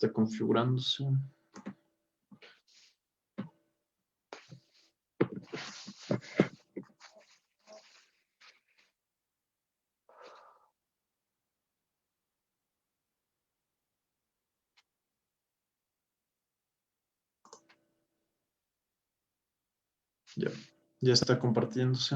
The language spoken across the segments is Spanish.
Está configurándose. Ya está compartiéndose.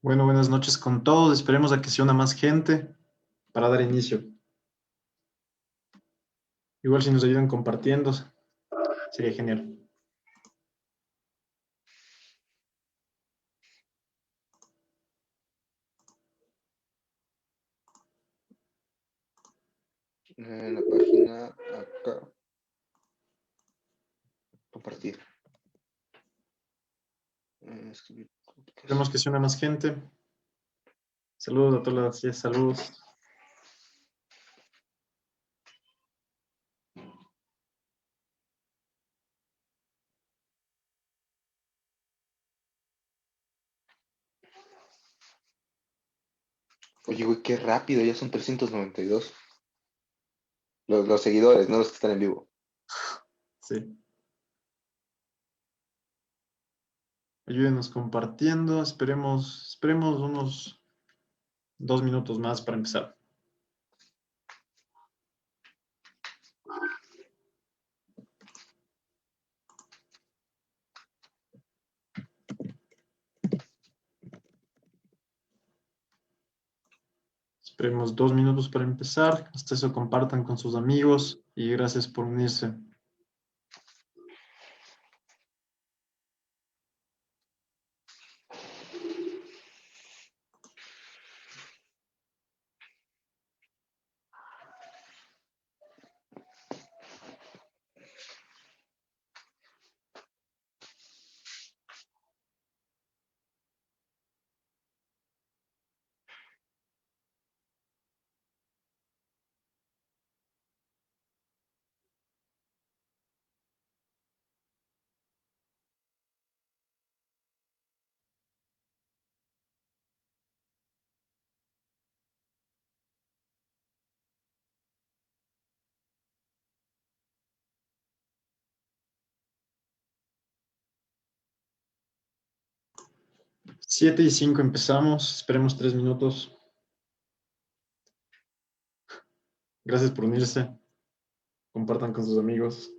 Bueno, buenas noches con todos. Esperemos a que se una más gente para dar inicio. Igual si nos ayudan compartiendo, sería genial. En la página acá. Compartir. Escribir. Esperemos que se una más gente. Saludos a todas las saludos. Oye, güey, qué rápido, ya son 392. Los seguidores, no los que están en vivo. Sí. Ayúdenos compartiendo. Esperemos unos 2 minutos más para empezar. Esperemos 2 minutos para empezar. Hasta eso compartan con sus amigos y gracias por unirse. Siete y 5 empezamos. Esperemos 3 minutos. Gracias por unirse. Compartan con sus amigos.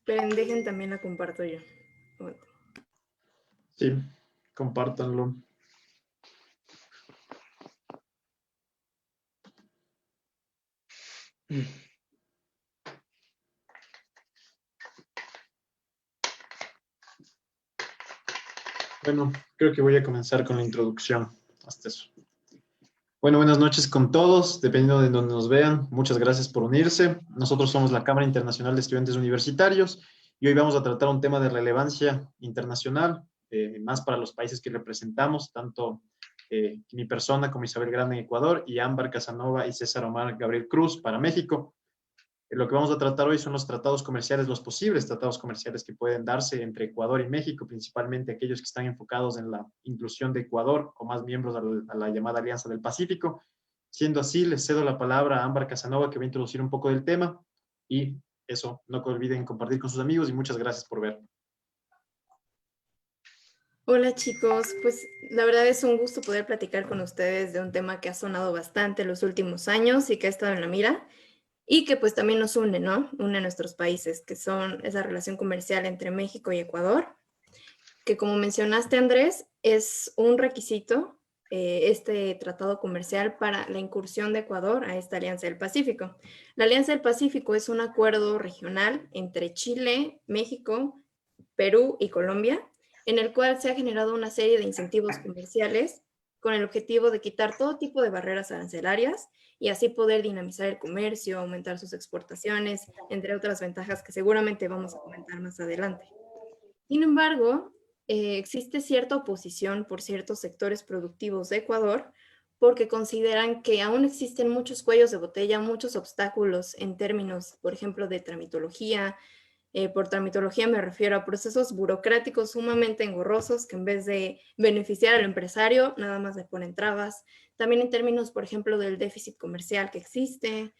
Esperen, dejen también la comparto yo. Sí, compártanlo. Bueno, creo que voy a comenzar con la introducción. Hasta eso. Bueno, buenas noches con todos, dependiendo de donde nos vean. Muchas gracias por unirse. Nosotros somos la Cámara Internacional de Estudiantes Universitarios y hoy vamos a tratar un tema de relevancia internacional, más para los países que representamos, tanto mi persona como Isabel Grande en Ecuador y Ámbar Casanova y César Omar Gabriel Cruz para México. Lo que vamos a tratar hoy son los tratados comerciales, los posibles tratados comerciales que pueden darse entre Ecuador y México, principalmente aquellos que están enfocados en la inclusión de Ecuador o más miembros a la llamada Alianza del Pacífico. Siendo así, les cedo la palabra a Ámbar Casanova, que va a introducir un poco del tema. Y eso, no olviden compartir con sus amigos y muchas gracias por ver. Hola chicos, pues la verdad es un gusto poder platicar con ustedes de un tema que ha sonado bastante en los últimos años y que ha estado en la mira y que pues también nos une, ¿no? Une a nuestros países, que son esa relación comercial entre México y Ecuador, que como mencionaste Andrés, es un requisito este tratado comercial para la incursión de Ecuador a esta Alianza del Pacífico. La Alianza del Pacífico es un acuerdo regional entre Chile, México, Perú y Colombia, en el cual se ha generado una serie de incentivos comerciales con el objetivo de quitar todo tipo de barreras arancelarias y así poder dinamizar el comercio, aumentar sus exportaciones, entre otras ventajas que seguramente vamos a comentar más adelante. Sin embargo, existe cierta oposición por ciertos sectores productivos de Ecuador porque consideran que aún existen muchos cuellos de botella, muchos obstáculos en términos, por ejemplo, de tramitología. Por tramitología me refiero a procesos burocráticos sumamente engorrosos que en vez de beneficiar al empresario, nada más le ponen trabas. También en términos, por ejemplo, del déficit comercial que existe,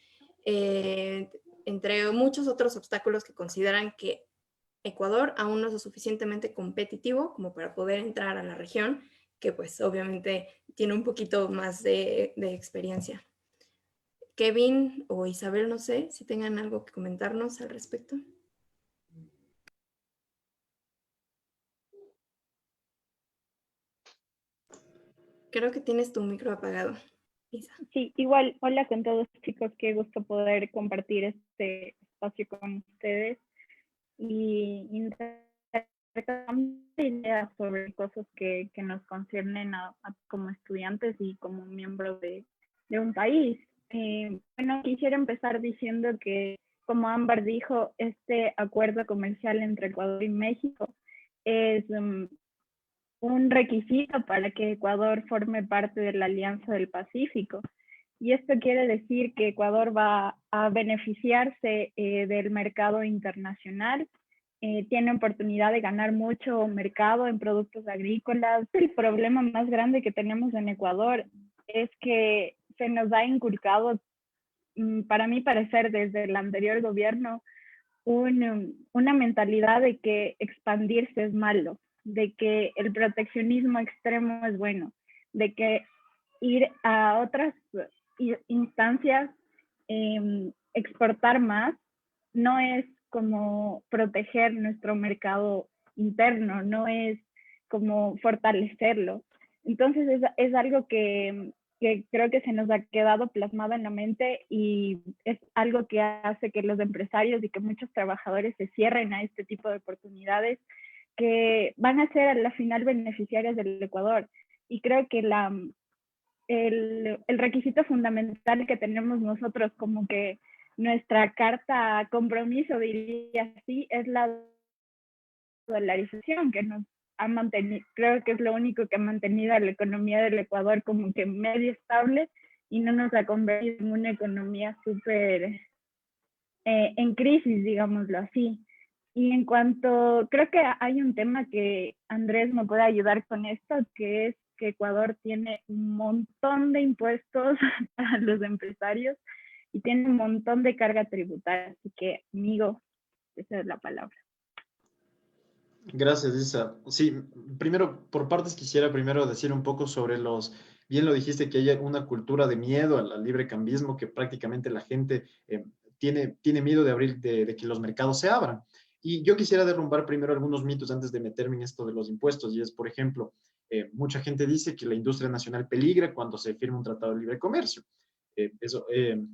eh, entre muchos otros obstáculos que consideran que Ecuador aún no es lo suficientemente competitivo como para poder entrar a la región, que pues obviamente tiene un poquito más de experiencia. Kevin o Isabel, no sé si tengan algo que comentarnos al respecto. Creo que tienes tu micro apagado, Isa. Sí, igual, hola con todos chicos, qué gusto poder compartir este espacio con ustedes y intercambiar ideas sobre cosas que nos conciernen como estudiantes y como miembros de un país. Bueno, quisiera empezar diciendo que, como Ámbar dijo, este acuerdo comercial entre Ecuador y México es un requisito para que Ecuador forme parte de la Alianza del Pacífico. Y esto quiere decir que Ecuador va a beneficiarse del mercado internacional, tiene oportunidad de ganar mucho mercado en productos agrícolas. El problema más grande que tenemos en Ecuador es que se nos ha inculcado, para mi parecer, desde el anterior gobierno, una mentalidad de que expandirse es malo, de que el proteccionismo extremo es bueno, de que ir a otras instancias, exportar más, no es como proteger nuestro mercado interno, no es como fortalecerlo. Entonces es algo que creo que se nos ha quedado plasmado en la mente y es algo que hace que los empresarios y que muchos trabajadores se cierren a este tipo de oportunidades que van a ser a la final beneficiarias del Ecuador. Y creo que el requisito fundamental que tenemos nosotros, como que nuestra carta compromiso, diría así, es la dolarización, que nos ha mantenido, creo que es lo único que ha mantenido a la economía del Ecuador como que medio estable y no nos ha convertido en una economía súper en crisis, digámoslo así. Y en cuanto, creo que hay un tema que Andrés me puede ayudar con esto, que es que Ecuador tiene un montón de impuestos a los empresarios y tiene un montón de carga tributaria. Así que, amigo, esa es la palabra. Gracias, Isa. Sí, primero, por partes quisiera primero decir un poco sobre bien lo dijiste, que hay una cultura de miedo al libre cambismo, que prácticamente la gente tiene miedo de abrir, de que los mercados se abran. Y yo quisiera derrumbar primero algunos mitos antes de meterme en esto de los impuestos. Y es, por ejemplo, mucha gente dice que la industria nacional peligra cuando se firma un tratado de libre comercio.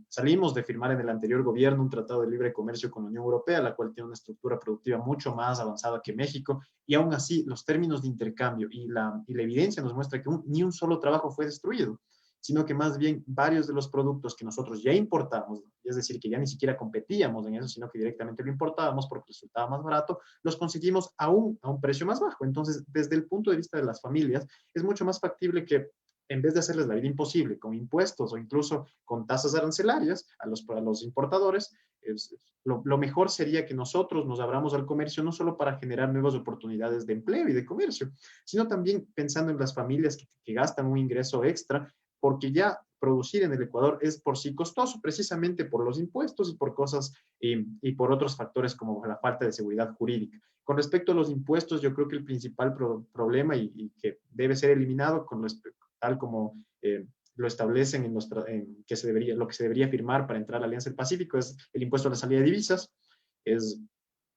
Salimos de firmar en el anterior gobierno un tratado de libre comercio con la Unión Europea, la cual tiene una estructura productiva mucho más avanzada que México, y aún así los términos de intercambio y la evidencia nos muestra que ni un solo trabajo fue destruido, sino que más bien varios de los productos que nosotros ya importamos, es decir, que ya ni siquiera competíamos en eso, sino que directamente lo importábamos porque resultaba más barato, los conseguimos aún a un precio más bajo. Entonces, desde el punto de vista de las familias, es mucho más factible que en vez de hacerles la vida imposible con impuestos o incluso con tasas arancelarias a los importadores, lo mejor sería que nosotros nos abramos al comercio no solo para generar nuevas oportunidades de empleo y de comercio, sino también pensando en las familias que gastan un ingreso extra, porque ya producir en el Ecuador es por sí costoso, precisamente por los impuestos y por cosas y por otros factores como la falta de seguridad jurídica. Con respecto a los impuestos, yo creo que el principal problema y que debe ser eliminado tal como lo establecen lo que se debería firmar para entrar a la Alianza del Pacífico, es el impuesto a la salida de divisas, es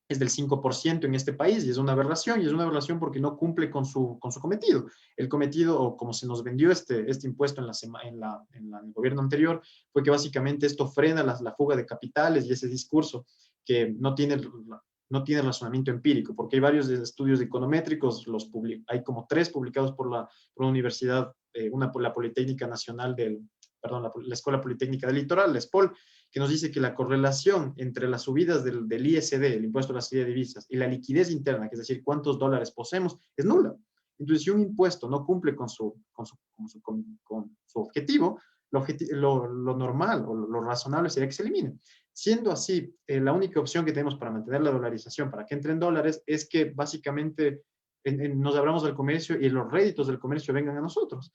del 5% en este país y es una aberración porque no cumple con su cometido. El cometido, o como se nos vendió este impuesto en el gobierno anterior, fue que básicamente esto frena la fuga de capitales y ese discurso que no tiene no tiene razonamiento empírico, porque hay varios estudios econométricos, hay como 3 publicados por una universidad, una por la Politécnica Nacional perdón, la Escuela Politécnica del Litoral, la ESPOL, que nos dice que la correlación entre las subidas del ISD, el impuesto a la salida de divisas, y la liquidez interna, que es decir, cuántos dólares poseemos, es nula. Entonces, si un impuesto no cumple con su objetivo, lo normal o lo razonable sería que se elimine. Siendo así, la única opción que tenemos para mantener la dolarización, para que entren dólares, es que básicamente nos abramos al comercio y los réditos del comercio vengan a nosotros.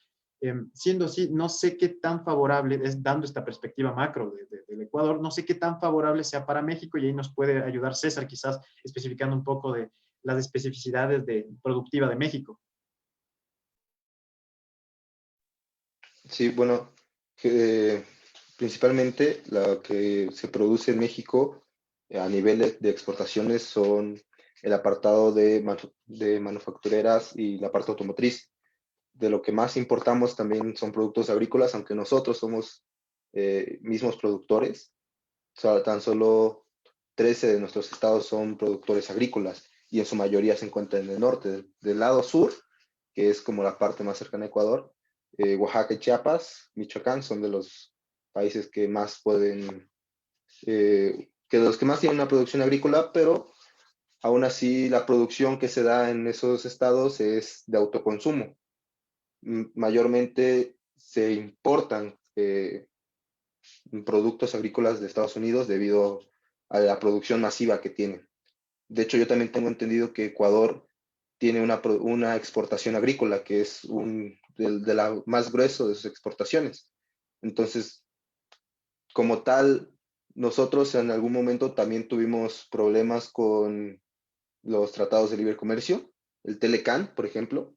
Siendo así, no sé qué tan favorable es, dando esta perspectiva macro del Ecuador, no sé qué tan favorable sea para México, y ahí nos puede ayudar César, quizás especificando un poco de las especificidades productiva de México. Sí, bueno, principalmente lo que se produce en México a nivel de exportaciones son el apartado de manufactureras y la parte automotriz. De lo que más importamos también son productos agrícolas, aunque nosotros somos mismos productores. O sea, tan solo 13 de nuestros estados son productores agrícolas y en su mayoría se encuentran en el norte. Del lado sur, que es como la parte más cercana a Ecuador, Oaxaca y Chiapas, Michoacán son de los países que más pueden, que de los que más tienen una producción agrícola, pero aún así la producción que se da en esos estados es de autoconsumo. Mayormente se importan productos agrícolas de Estados Unidos debido a la producción masiva que tienen. De hecho, yo también tengo entendido que Ecuador tiene una exportación agrícola que es de la más grueso de sus exportaciones. Entonces, como tal, nosotros en algún momento también tuvimos problemas con los tratados de libre comercio, el Telecan, por ejemplo,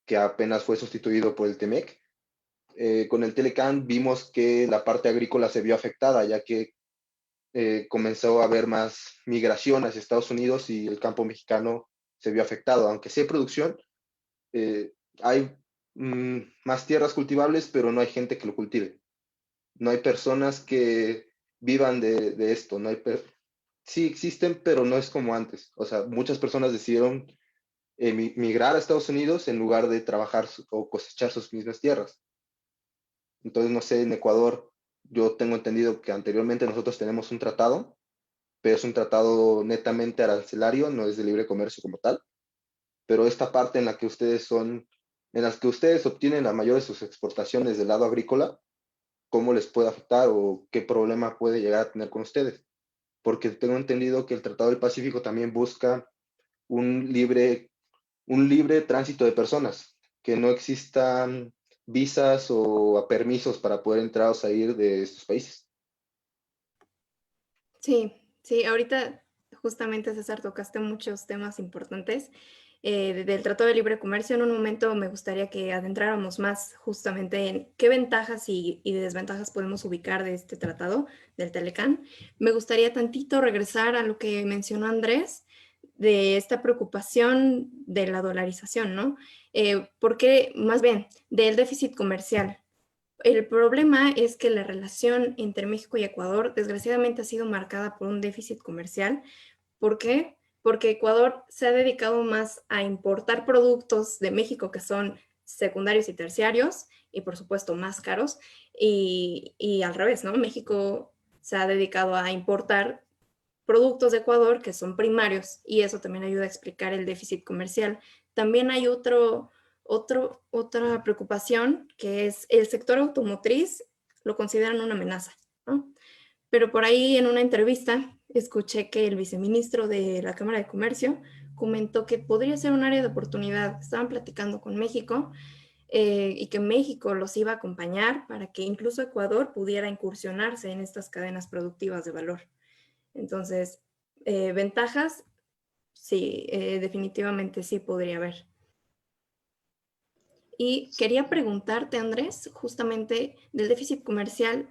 que apenas fue sustituido por el TEMEC. Con el Telecan vimos que la parte agrícola se vio afectada, ya que comenzó a haber más migración hacia Estados Unidos y el campo mexicano se vio afectado. Aunque sí hay producción, hay más tierras cultivables, pero no hay gente que lo cultive. No hay personas que vivan de esto. Sí existen, pero no es como antes. O sea, muchas personas decidieron migrar a Estados Unidos en lugar de trabajar o cosechar sus mismas tierras. Entonces, no sé, en Ecuador, yo tengo entendido que anteriormente nosotros tenemos un tratado, pero es un tratado netamente arancelario, no es de libre comercio como tal. Pero esta parte en la que ustedes obtienen la mayor de sus exportaciones del lado agrícola, ¿cómo les puede afectar o qué problema puede llegar a tener con ustedes? Porque tengo entendido que el Tratado del Pacífico también busca un libre tránsito de personas, que no existan visas o permisos para poder entrar o salir de estos países. Sí, sí, ahorita justamente, César, tocaste muchos temas importantes del Tratado de Libre Comercio. En un momento me gustaría que adentráramos más justamente en qué ventajas y desventajas podemos ubicar de este tratado del Telecan. Me gustaría tantito regresar a lo que mencionó Andrés, de esta preocupación de la dolarización, ¿no? Porque, más bien, del déficit comercial. El problema es que la relación entre México y Ecuador desgraciadamente ha sido marcada por un déficit comercial. ¿Por qué? Porque Ecuador se ha dedicado más a importar productos de México que son secundarios y terciarios y por supuesto más caros, y al revés, ¿no? México se ha dedicado a importar productos de Ecuador que son primarios, y eso también ayuda a explicar el déficit comercial. También hay otra preocupación, que es el sector automotriz lo consideran una amenaza, ¿no? Pero por ahí en una entrevista escuché que el viceministro de la Cámara de Comercio comentó que podría ser un área de oportunidad. Estaban platicando con México y que México los iba a acompañar para que incluso Ecuador pudiera incursionarse en estas cadenas productivas de valor. Entonces, ventajas, sí, definitivamente sí podría haber. Y quería preguntarte, Andrés, justamente del déficit comercial,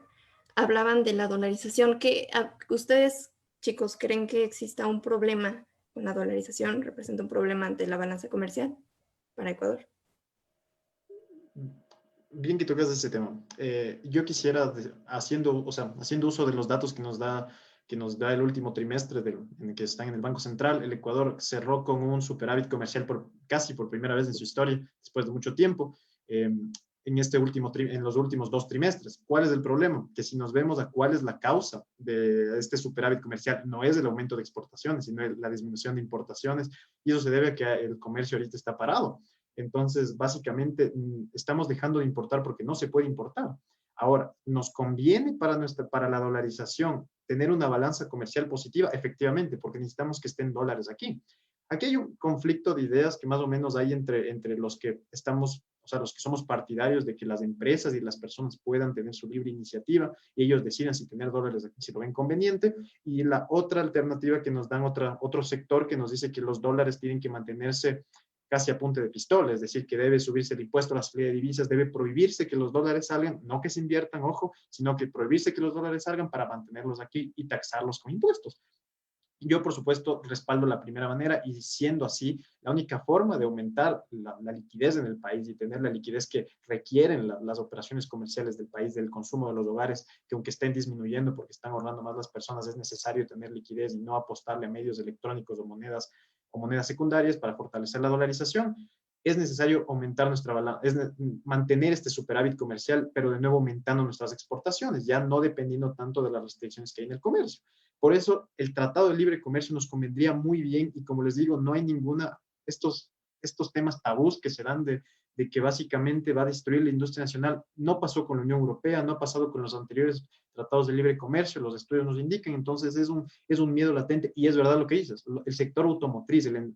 hablaban de la dolarización. ¿Qué ustedes, chicos, creen que exista un problema con la dolarización? ¿Representa un problema ante la balanza comercial para Ecuador? Bien que tocas ese tema. Yo quisiera, haciendo uso de los datos que que nos da el último trimestre en el que están en el Banco Central, el Ecuador cerró con un superávit comercial casi por primera vez en su historia, después de mucho tiempo, en los últimos 2 trimestres. ¿Cuál es el problema? Que si nos vemos a cuál es la causa de este superávit comercial, no es el aumento de exportaciones, sino la disminución de importaciones, y eso se debe a que el comercio ahorita está parado. Entonces, básicamente, estamos dejando de importar porque no se puede importar. Ahora, ¿nos conviene para la dolarización tener una balanza comercial positiva? Efectivamente, porque necesitamos que estén dólares aquí. Aquí hay un conflicto de ideas que más o menos hay entre los que estamos, o sea, los que somos partidarios de que las empresas y las personas puedan tener su libre iniciativa y ellos decidan si tener dólares aquí, si lo ven conveniente, y la otra alternativa que nos dan otro sector que nos dice que los dólares tienen que mantenerse casi a punta de pistola, es decir, que debe subirse el impuesto a la salida de divisas, debe prohibirse que los dólares salgan, no que se inviertan, ojo, sino que prohibirse que los dólares salgan para mantenerlos aquí y taxarlos con impuestos. Yo, por supuesto, respaldo la primera manera y siendo así, la única forma de aumentar la liquidez en el país y tener la liquidez que requieren las operaciones comerciales del país, del consumo de los hogares, que aunque estén disminuyendo porque están ahorrando más las personas, es necesario tener liquidez y no apostarle a medios electrónicos o monedas secundarias para fortalecer la dolarización. Es necesario aumentar nuestra balanza, mantener este superávit comercial, pero de nuevo aumentando nuestras exportaciones, ya no dependiendo tanto de las restricciones que hay en el comercio. Por eso, el Tratado de Libre Comercio nos convendría muy bien y como les digo, no hay estos temas tabús que se dan de que básicamente va a destruir la industria nacional. No pasó con la Unión Europea, no ha pasado con los anteriores tratados de libre comercio, los estudios nos indican, entonces es un miedo latente y es verdad lo que dices. El sector automotriz, el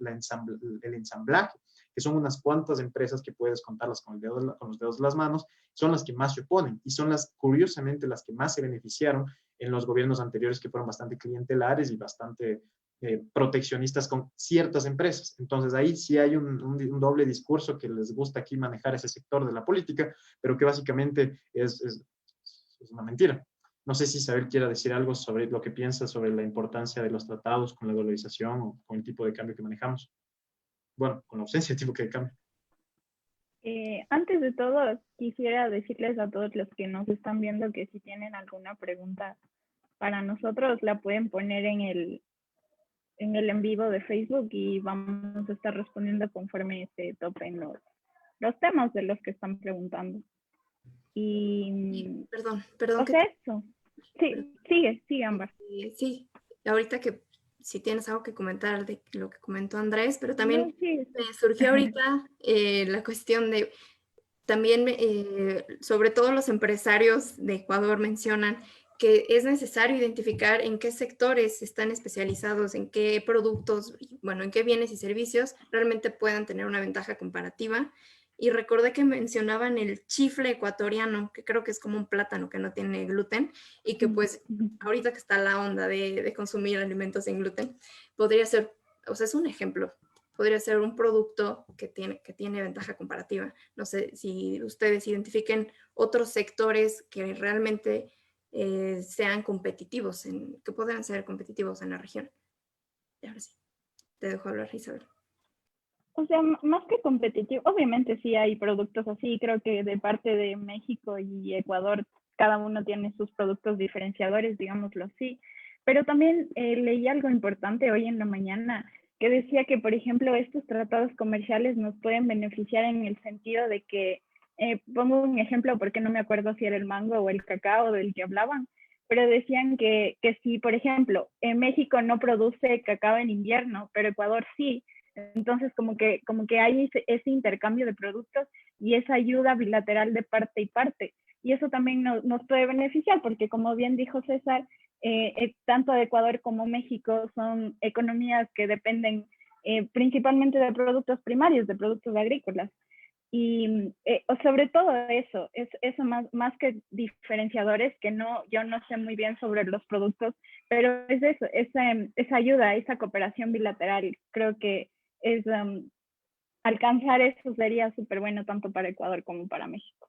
ensamblaje, que son unas cuantas empresas que puedes contarlas con los dedos de las manos, son las que más se oponen y son curiosamente, las que más se beneficiaron en los gobiernos anteriores que fueron bastante clientelares y bastante proteccionistas con ciertas empresas. Entonces ahí sí hay un doble discurso que les gusta aquí manejar ese sector de la política, pero que básicamente es una mentira. No sé si Isabel quiera decir algo sobre lo que piensa sobre la importancia de los tratados con la dolarización o con el tipo de cambio que manejamos. Bueno, con la ausencia de tipo de cambio. Antes de todo, quisiera decirles a todos los que nos están viendo que si tienen alguna pregunta para nosotros, la pueden poner en el en vivo de Facebook y vamos a estar respondiendo conforme se topen los temas de los que están preguntando. Y perdón. Eso. Sí, sigue, Ámbar. Sí, ahorita que si tienes algo que comentar de lo que comentó Andrés, pero también me surgió ahorita la cuestión de, también sobre todo los empresarios de Ecuador mencionan que es necesario identificar en qué sectores están especializados, en qué productos, bueno, en qué bienes y servicios realmente puedan tener una ventaja comparativa. Y recordé que mencionaban el chifle ecuatoriano, que creo que es como un plátano que no tiene gluten y que pues ahorita que está la onda de consumir alimentos sin gluten, podría ser, o sea, es un ejemplo, podría ser un producto que tiene ventaja comparativa. No sé si ustedes identifiquen otros sectores que realmente sean competitivos, que puedan ser competitivos en la región. Y ahora sí, te dejo hablar, Isabel. O sea, más que competitivo, obviamente sí hay productos así, creo que de parte de México y Ecuador, cada uno tiene sus productos diferenciadores, digámoslo así, pero también leí algo importante hoy en la mañana, que decía que, por ejemplo, estos tratados comerciales nos pueden beneficiar en el sentido de que, pongo un ejemplo porque no me acuerdo si era el mango o el cacao del que hablaban, pero decían que si, por ejemplo, México no produce cacao en invierno, pero Ecuador sí, entonces como que hay ese intercambio de productos y esa ayuda bilateral de parte y parte. Y eso también nos puede beneficiar porque, como bien dijo César, tanto de Ecuador como México son economías que dependen principalmente de productos primarios, de productos agrícolas. Y sobre todo eso más que diferenciadores, que yo no sé muy bien sobre los productos, pero es eso, esa ayuda, esa cooperación bilateral, creo que es alcanzar eso sería súper bueno tanto para Ecuador como para México.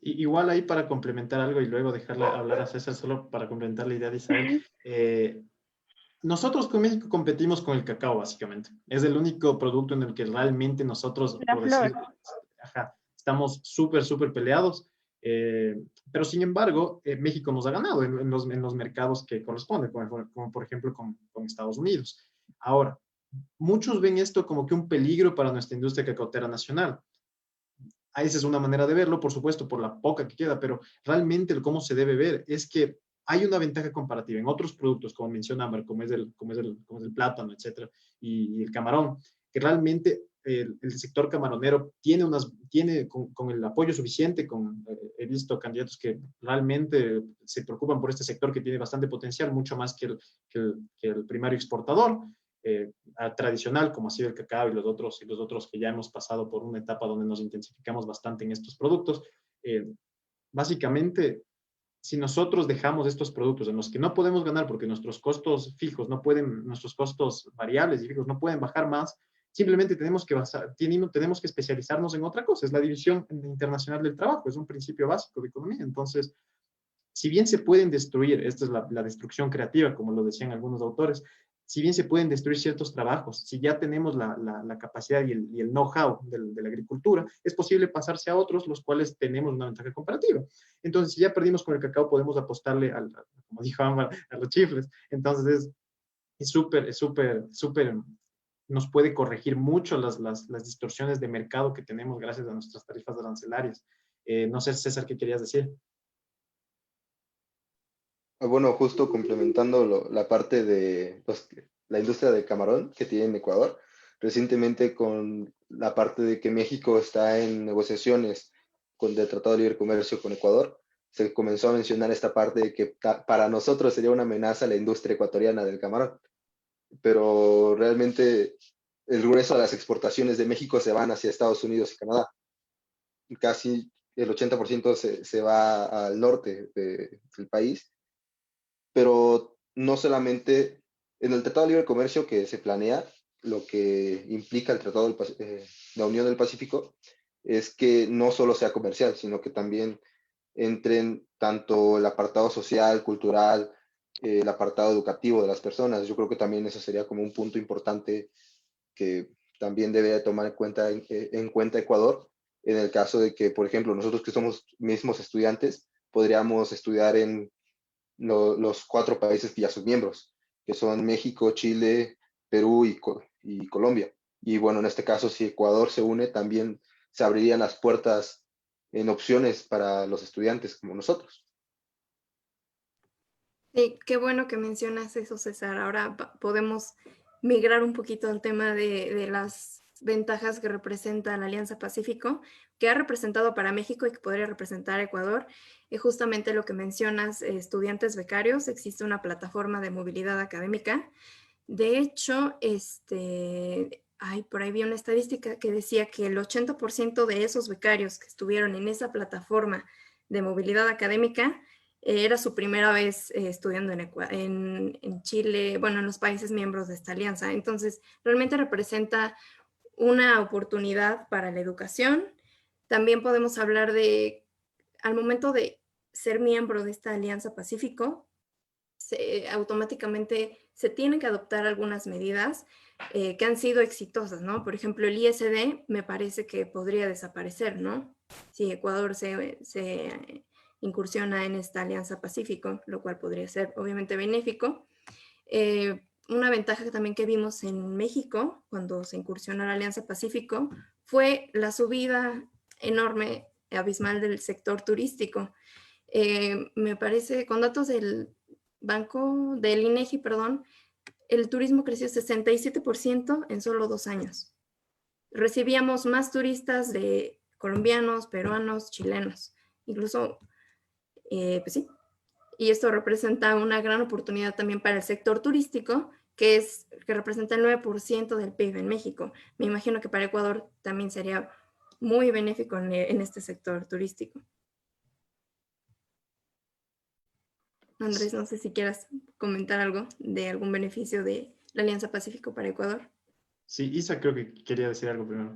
Igual ahí para complementar algo y luego dejarle hablar a César solo para complementar la idea de Isabel. Nosotros con México competimos con el cacao, básicamente. Es el único producto en el que realmente nosotros, por decir, estamos súper peleados. Pero sin embargo, México nos ha ganado en los mercados que corresponden, como por ejemplo con Estados Unidos. Ahora, muchos ven esto como que un peligro para nuestra industria cacautera nacional. Esa es una manera de verlo, por supuesto, por la poca que queda, pero realmente el cómo se debe ver es que hay una ventaja comparativa en otros productos, como menciona Amber, como es el plátano, etcétera, y el camarón, que realmente el sector camaronero tiene con el apoyo suficiente, he visto candidatos que realmente se preocupan por este sector que tiene bastante potencial, mucho más que el primario exportador, tradicional, como ha sido el cacao y los otros que ya hemos pasado por una etapa donde nos intensificamos bastante en estos productos. Básicamente, si nosotros dejamos estos productos en los que no podemos ganar porque nuestros costos fijos no pueden, nuestros costos variables y fijos no pueden bajar más, simplemente tenemos que especializarnos en otra cosa. Es la División Internacional del Trabajo, es un principio básico de economía. Entonces, si bien se pueden destruir, esta es la destrucción creativa, como lo decían algunos autores, si bien se pueden destruir ciertos trabajos, si ya tenemos la capacidad y el know-how de la agricultura, es posible pasarse a otros, los cuales tenemos una ventaja comparativa. Entonces, si ya perdimos con el cacao, podemos apostarle, como dijo Ámbar, a los chifles. Entonces, súper, nos puede corregir mucho las distorsiones de mercado que tenemos gracias a nuestras tarifas arancelarias. No sé, César, ¿qué querías decir? Bueno, justo complementando la parte de la industria del camarón que tiene en Ecuador, recientemente con la parte de que México está en negociaciones del Tratado de Libre Comercio con Ecuador, se comenzó a mencionar esta parte de que para nosotros sería una amenaza la industria ecuatoriana del camarón, pero realmente el grueso de las exportaciones de México se van hacia Estados Unidos y Canadá. Casi el 80% se va al norte del país, pero no solamente en el Tratado de Libre Comercio que se planea, lo que implica el Tratado de la Unión del Pacífico, es que no solo sea comercial, sino que también entren tanto el apartado social, cultural, el apartado educativo de las personas. Yo creo que también eso sería como un punto importante que también debe tomar en cuenta Ecuador, en el caso de que, por ejemplo, nosotros que somos mismos estudiantes, podríamos estudiar en los 4 países que ya son miembros, que son México, Chile, Perú y Colombia. Y bueno, en este caso, si Ecuador se une, también se abrirían las puertas en opciones para los estudiantes como nosotros. Sí, qué bueno que mencionas eso, César. Ahora podemos migrar un poquito al tema de las ventajas que representa la Alianza Pacífico, que ha representado para México y que podría representar a Ecuador. Y justamente lo que mencionas, estudiantes becarios, existe una plataforma de movilidad académica. De hecho, por ahí vi una estadística que decía que el 80% de esos becarios que estuvieron en esa plataforma de movilidad académica era su primera vez estudiando en Chile, bueno, en los países miembros de esta alianza. Entonces, realmente representa una oportunidad para la educación. También podemos hablar al momento de ser miembro de esta Alianza Pacífico, automáticamente se tienen que adoptar algunas medidas que han sido exitosas, ¿no? Por ejemplo, el ISD me parece que podría desaparecer, ¿no? Si Ecuador se incursiona en esta Alianza Pacífico, lo cual podría ser obviamente benéfico. Una ventaja también que vimos en México cuando se incursionó a la Alianza Pacífico fue la subida enorme, abismal del sector turístico. Me parece, con datos del INEGI, perdón, el turismo creció 67% en solo 2 años. Recibíamos más turistas de colombianos, peruanos, chilenos, incluso, pues sí, y esto representa una gran oportunidad también para el sector turístico, que representa el 9% del PIB en México. Me imagino que para Ecuador también sería muy benéfico en este sector turístico. Andrés, no sé si quieras comentar algo de algún beneficio de la Alianza Pacífico para Ecuador. Sí, Isa creo que quería decir algo primero.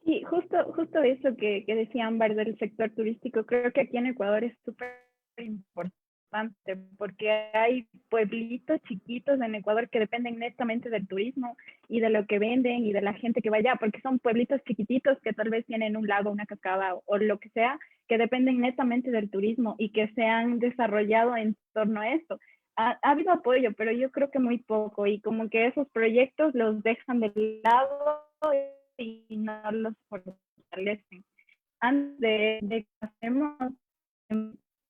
Sí, justo eso que decía Ámbar del sector turístico, creo que aquí en Ecuador es súper importante bastante, porque hay pueblitos chiquitos en Ecuador que dependen netamente del turismo y de lo que venden y de la gente que va allá, porque son pueblitos chiquititos que tal vez tienen un lago, una cascada o lo que sea, que dependen netamente del turismo y que se han desarrollado en torno a esto. Ha habido apoyo, pero yo creo que muy poco, y como que esos proyectos los dejan de lado y no los fortalecen. Antes de que hacemos,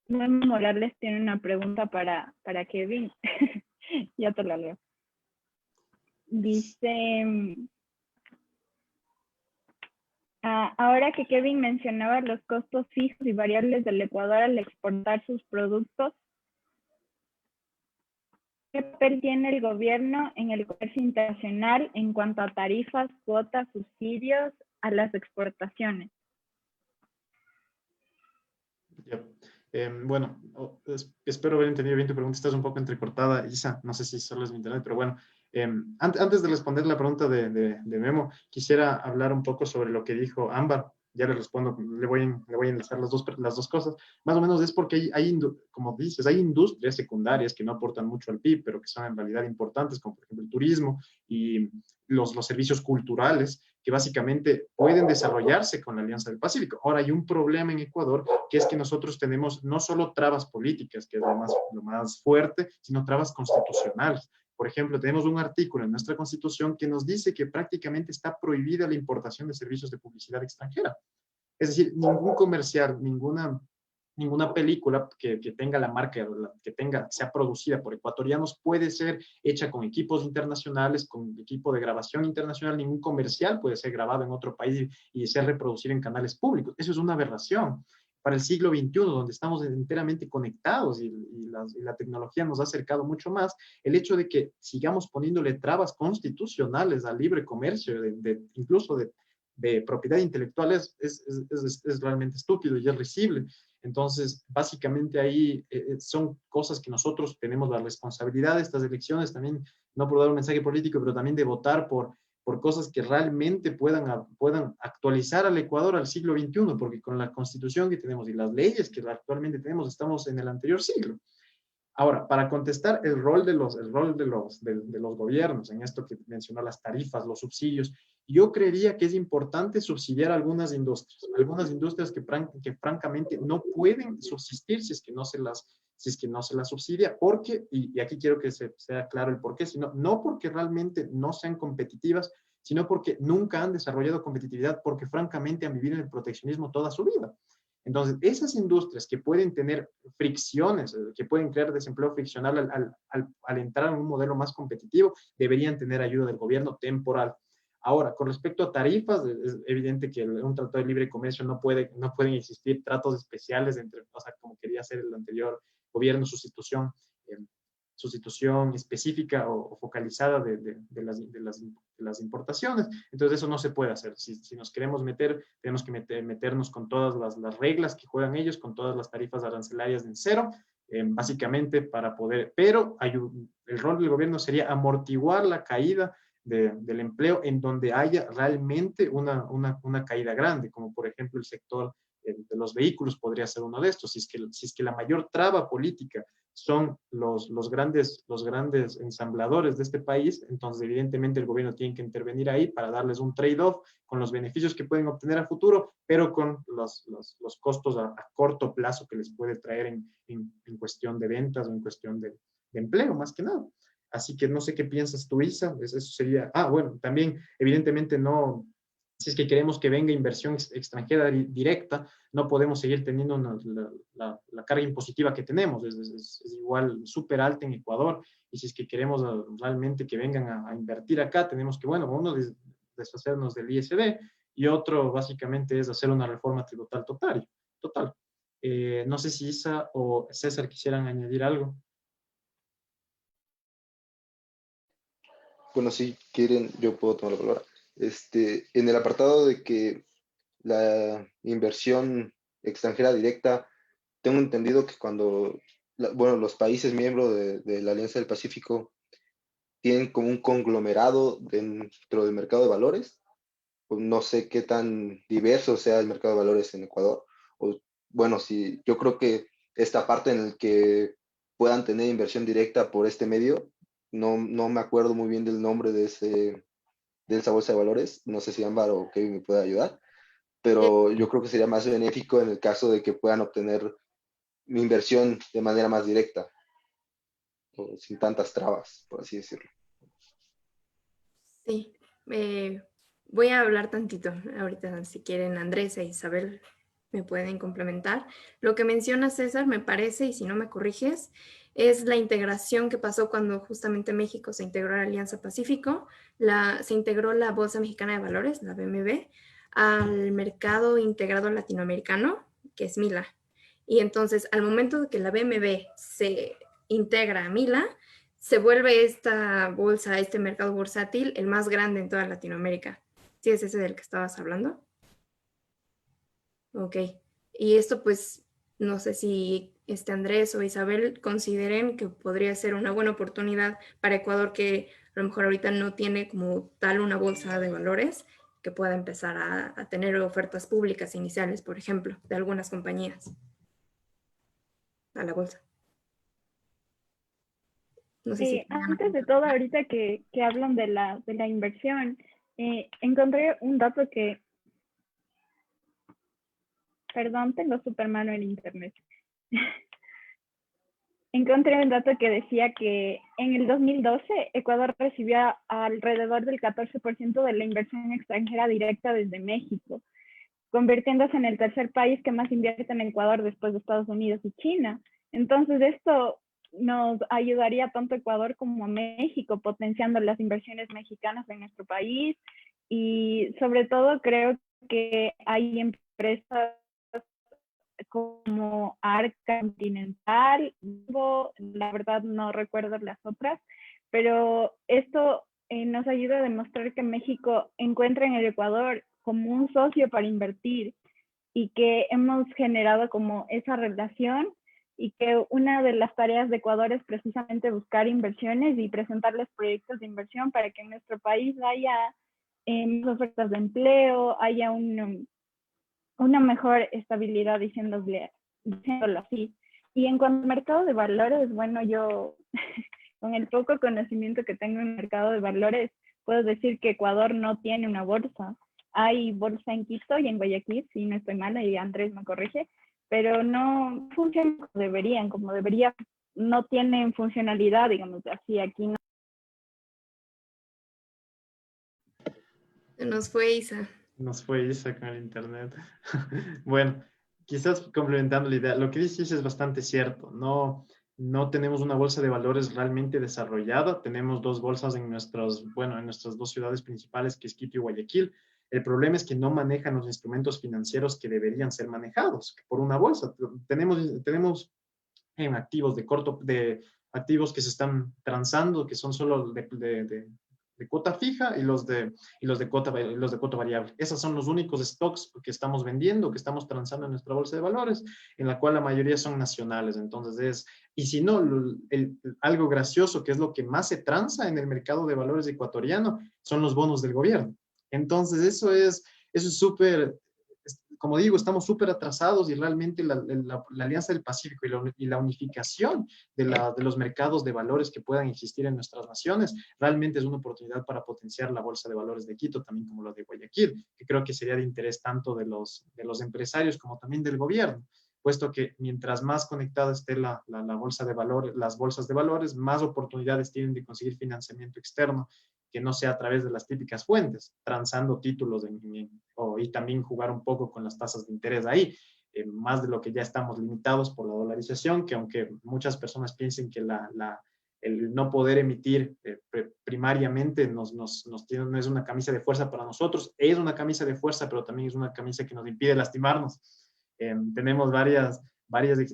Memo Morales tiene una pregunta para Kevin. Ya te la leo. Dice, ahora que Kevin mencionaba los costos fijos y variables del Ecuador al exportar sus productos, ¿qué papel tiene el gobierno en el comercio internacional en cuanto a tarifas, cuotas, subsidios a las exportaciones? Ya. Bueno, espero haber entendido bien tu pregunta. Estás un poco entrecortada, Isa. No sé si solo es mi internet, pero bueno. Antes de responder la pregunta de Memo, quisiera hablar un poco sobre lo que dijo Ámbar. Ya le respondo, le voy a enlazar las dos cosas. Más o menos es porque como dices, hay industrias secundarias que no aportan mucho al PIB, pero que son en realidad importantes, como por ejemplo el turismo y los servicios culturales, que básicamente pueden desarrollarse con la Alianza del Pacífico. Ahora, hay un problema en Ecuador, que es que nosotros tenemos no solo trabas políticas, que es lo más fuerte, sino trabas constitucionales. Por ejemplo, tenemos un artículo en nuestra Constitución que nos dice que prácticamente está prohibida la importación de servicios de publicidad extranjera. Es decir, ningún comercial, ninguna película que tenga la marca, sea producida por ecuatorianos, puede ser hecha con equipos internacionales, con equipo de grabación internacional. Ningún comercial puede ser grabado en otro país y ser reproducido en canales públicos. Eso es una aberración. Para el siglo XXI, donde estamos enteramente conectados y la tecnología nos ha acercado mucho más, el hecho de que sigamos poniéndole trabas constitucionales al libre comercio, incluso de propiedad intelectual, es realmente estúpido y es risible. Entonces, básicamente ahí son cosas que nosotros tenemos la responsabilidad de estas elecciones, también, no por dar un mensaje político, pero también de votar por cosas que realmente puedan actualizar al Ecuador al siglo XXI, porque con la constitución que tenemos y las leyes que actualmente tenemos, estamos en el anterior siglo. Ahora, para contestar el rol de los gobiernos en esto que mencionó, las tarifas, los subsidios, yo creería que es importante subsidiar algunas industrias que francamente no pueden subsistir si es que no se las subsidia, porque, y aquí quiero que sea claro el por qué, sino no porque realmente no sean competitivas, sino porque nunca han desarrollado competitividad, porque francamente han vivido en el proteccionismo toda su vida. Entonces, esas industrias que pueden tener fricciones, que pueden crear desempleo friccional al entrar en un modelo más competitivo, deberían tener ayuda del gobierno temporal. Ahora, con respecto a tarifas, es evidente que en un tratado de libre comercio no pueden existir tratos especiales o sea, como quería hacer el anterior gobierno, sustitución específica o focalizada de las importaciones. Entonces eso no se puede hacer. Si nos queremos meter, tenemos que meternos con todas las reglas que juegan ellos, con todas las tarifas arancelarias en cero, básicamente para poder, pero el rol del gobierno sería amortiguar la caída del empleo en donde haya realmente una caída grande, como por ejemplo el sector de los vehículos podría ser uno de estos. Si es que la mayor traba política son los grandes ensambladores de este país, entonces evidentemente el gobierno tiene que intervenir ahí para darles un trade-off con los beneficios que pueden obtener a futuro, pero con los costos a corto plazo que les puede traer en cuestión de ventas o en cuestión de empleo, más que nada. Así que no sé qué piensas tú, Isa. Eso sería, bueno, también evidentemente no, si es que queremos que venga inversión extranjera directa, no podemos seguir teniendo la carga impositiva que tenemos. Es igual súper alta en Ecuador, y si es que queremos realmente que vengan a invertir acá, tenemos que, bueno, uno, deshacernos del ISD, y otro básicamente es hacer una reforma tributal total. No sé si Isa o César quisieran añadir algo. Bueno, si quieren, yo puedo tomar la palabra. En el apartado de que la inversión extranjera directa, tengo entendido que cuando, los países miembros de la Alianza del Pacífico tienen como un conglomerado dentro del mercado de valores. Pues no sé qué tan diverso sea el mercado de valores en Ecuador. Bueno, sí, yo creo que esta parte en la que puedan tener inversión directa por este medio. No me acuerdo muy bien del nombre de esa bolsa de valores. No sé si Ámbar o Kevin me puede ayudar, pero yo creo que sería más benéfico en el caso de que puedan obtener mi inversión de manera más directa, o sin tantas trabas, por así decirlo. Sí, voy a hablar tantito ahorita, si quieren, Andrés e Isabel me pueden complementar. Lo que menciona César, me parece, y si no me corriges, es la integración que pasó cuando justamente México se integró a la Alianza Pacífico, se integró la Bolsa Mexicana de Valores, la BMV, al mercado integrado latinoamericano, que es MILA. Y entonces, al momento de que la BMV se integra a MILA, se vuelve esta bolsa, este mercado bursátil, el más grande en toda Latinoamérica. ¿Sí es ese del que estabas hablando? Ok. Y esto pues, no sé si Andrés o Isabel consideren que podría ser una buena oportunidad para Ecuador, que a lo mejor ahorita no tiene como tal una bolsa de valores, que pueda empezar a tener ofertas públicas iniciales, por ejemplo, de algunas compañías a la bolsa. No sé si Antes de todo, ahorita que hablan de la inversión, encontré un dato que, perdón, tengo súper malo en internet. Encontré un dato que decía que en el 2012 Ecuador recibió alrededor del 14% de la inversión extranjera directa desde México, convirtiéndose en el tercer país que más invierte en Ecuador después de Estados Unidos y China. Entonces, esto nos ayudaría tanto a Ecuador como a México, potenciando las inversiones mexicanas en nuestro país. Y sobre todo, creo que hay empresas como Arca Continental, la verdad no recuerdo las otras, pero esto nos ayuda a demostrar que México encuentra en el Ecuador como un socio para invertir y que hemos generado como esa relación y que una de las tareas de Ecuador es precisamente buscar inversiones y presentarles proyectos de inversión para que en nuestro país haya más ofertas de empleo, haya una mejor estabilidad, diciéndolo así. Y en cuanto al mercado de valores, bueno, yo con el poco conocimiento que tengo en el mercado de valores, puedo decir que Ecuador no tiene una bolsa. Hay bolsa en Quito y en Guayaquil, si no estoy mal, y Andrés me corrige, pero no funcionan como debería, no tienen funcionalidad, digamos así, aquí no. Se nos fue Isa. Nos fue Isa con el internet. Bueno, quizás complementando la idea, lo que dices es bastante cierto. No tenemos una bolsa de valores realmente desarrollada. Tenemos dos bolsas en en nuestras dos ciudades principales, que es Quito y Guayaquil. El problema es que no manejan los instrumentos financieros que deberían ser manejados por una bolsa. Tenemos en activos de activos que se están transando, que son solo de cuota fija y los de cuota variable. Esos son los únicos stocks que estamos vendiendo, que estamos transando en nuestra bolsa de valores, en la cual la mayoría son nacionales. Entonces y si no, algo gracioso, que es lo que más se transa en el mercado de valores ecuatoriano, son los bonos del gobierno. Entonces eso es súper, como digo, estamos súper atrasados y realmente la Alianza del Pacífico y la unificación de los mercados de valores que puedan existir en nuestras naciones realmente es una oportunidad para potenciar la Bolsa de Valores de Quito, también como la de Guayaquil, que creo que sería de interés tanto de los empresarios como también del gobierno, puesto que mientras más conectada esté la bolsa de valores, las bolsas de valores, más oportunidades tienen de conseguir financiamiento externo que no sea a través de las típicas fuentes, transando títulos y también jugar un poco con las tasas de interés ahí, más de lo que ya estamos limitados por la dolarización, que aunque muchas personas piensen que el no poder emitir primariamente no es una camisa de fuerza para nosotros, es una camisa de fuerza, pero también es una camisa que nos impide lastimarnos. Tenemos varias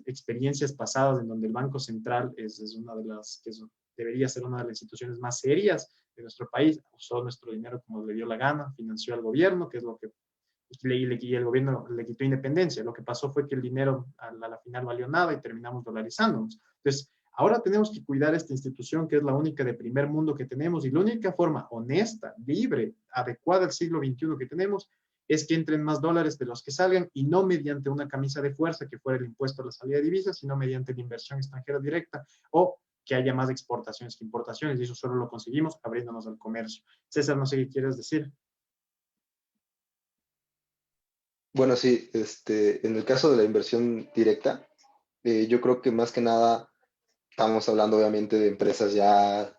experiencias pasadas en donde el Banco Central es una de las que debería ser una de las instituciones más serias de nuestro país, usó nuestro dinero como le dio la gana, financió al gobierno, que es lo que y el gobierno le quitó independencia. Lo que pasó fue que el dinero a la final valió nada y terminamos dolarizándonos. Entonces, ahora tenemos que cuidar esta institución, que es la única de primer mundo que tenemos, y la única forma honesta, libre, adecuada al siglo XXI que tenemos es que entren más dólares de los que salgan y no mediante una camisa de fuerza que fuera el impuesto a la salida de divisas, sino mediante la inversión extranjera directa o que haya más exportaciones que importaciones, y eso solo lo conseguimos abriéndonos al comercio. César, no sé qué quieres decir. Bueno, sí, en el caso de la inversión directa, yo creo que más que nada estamos hablando obviamente de empresas ya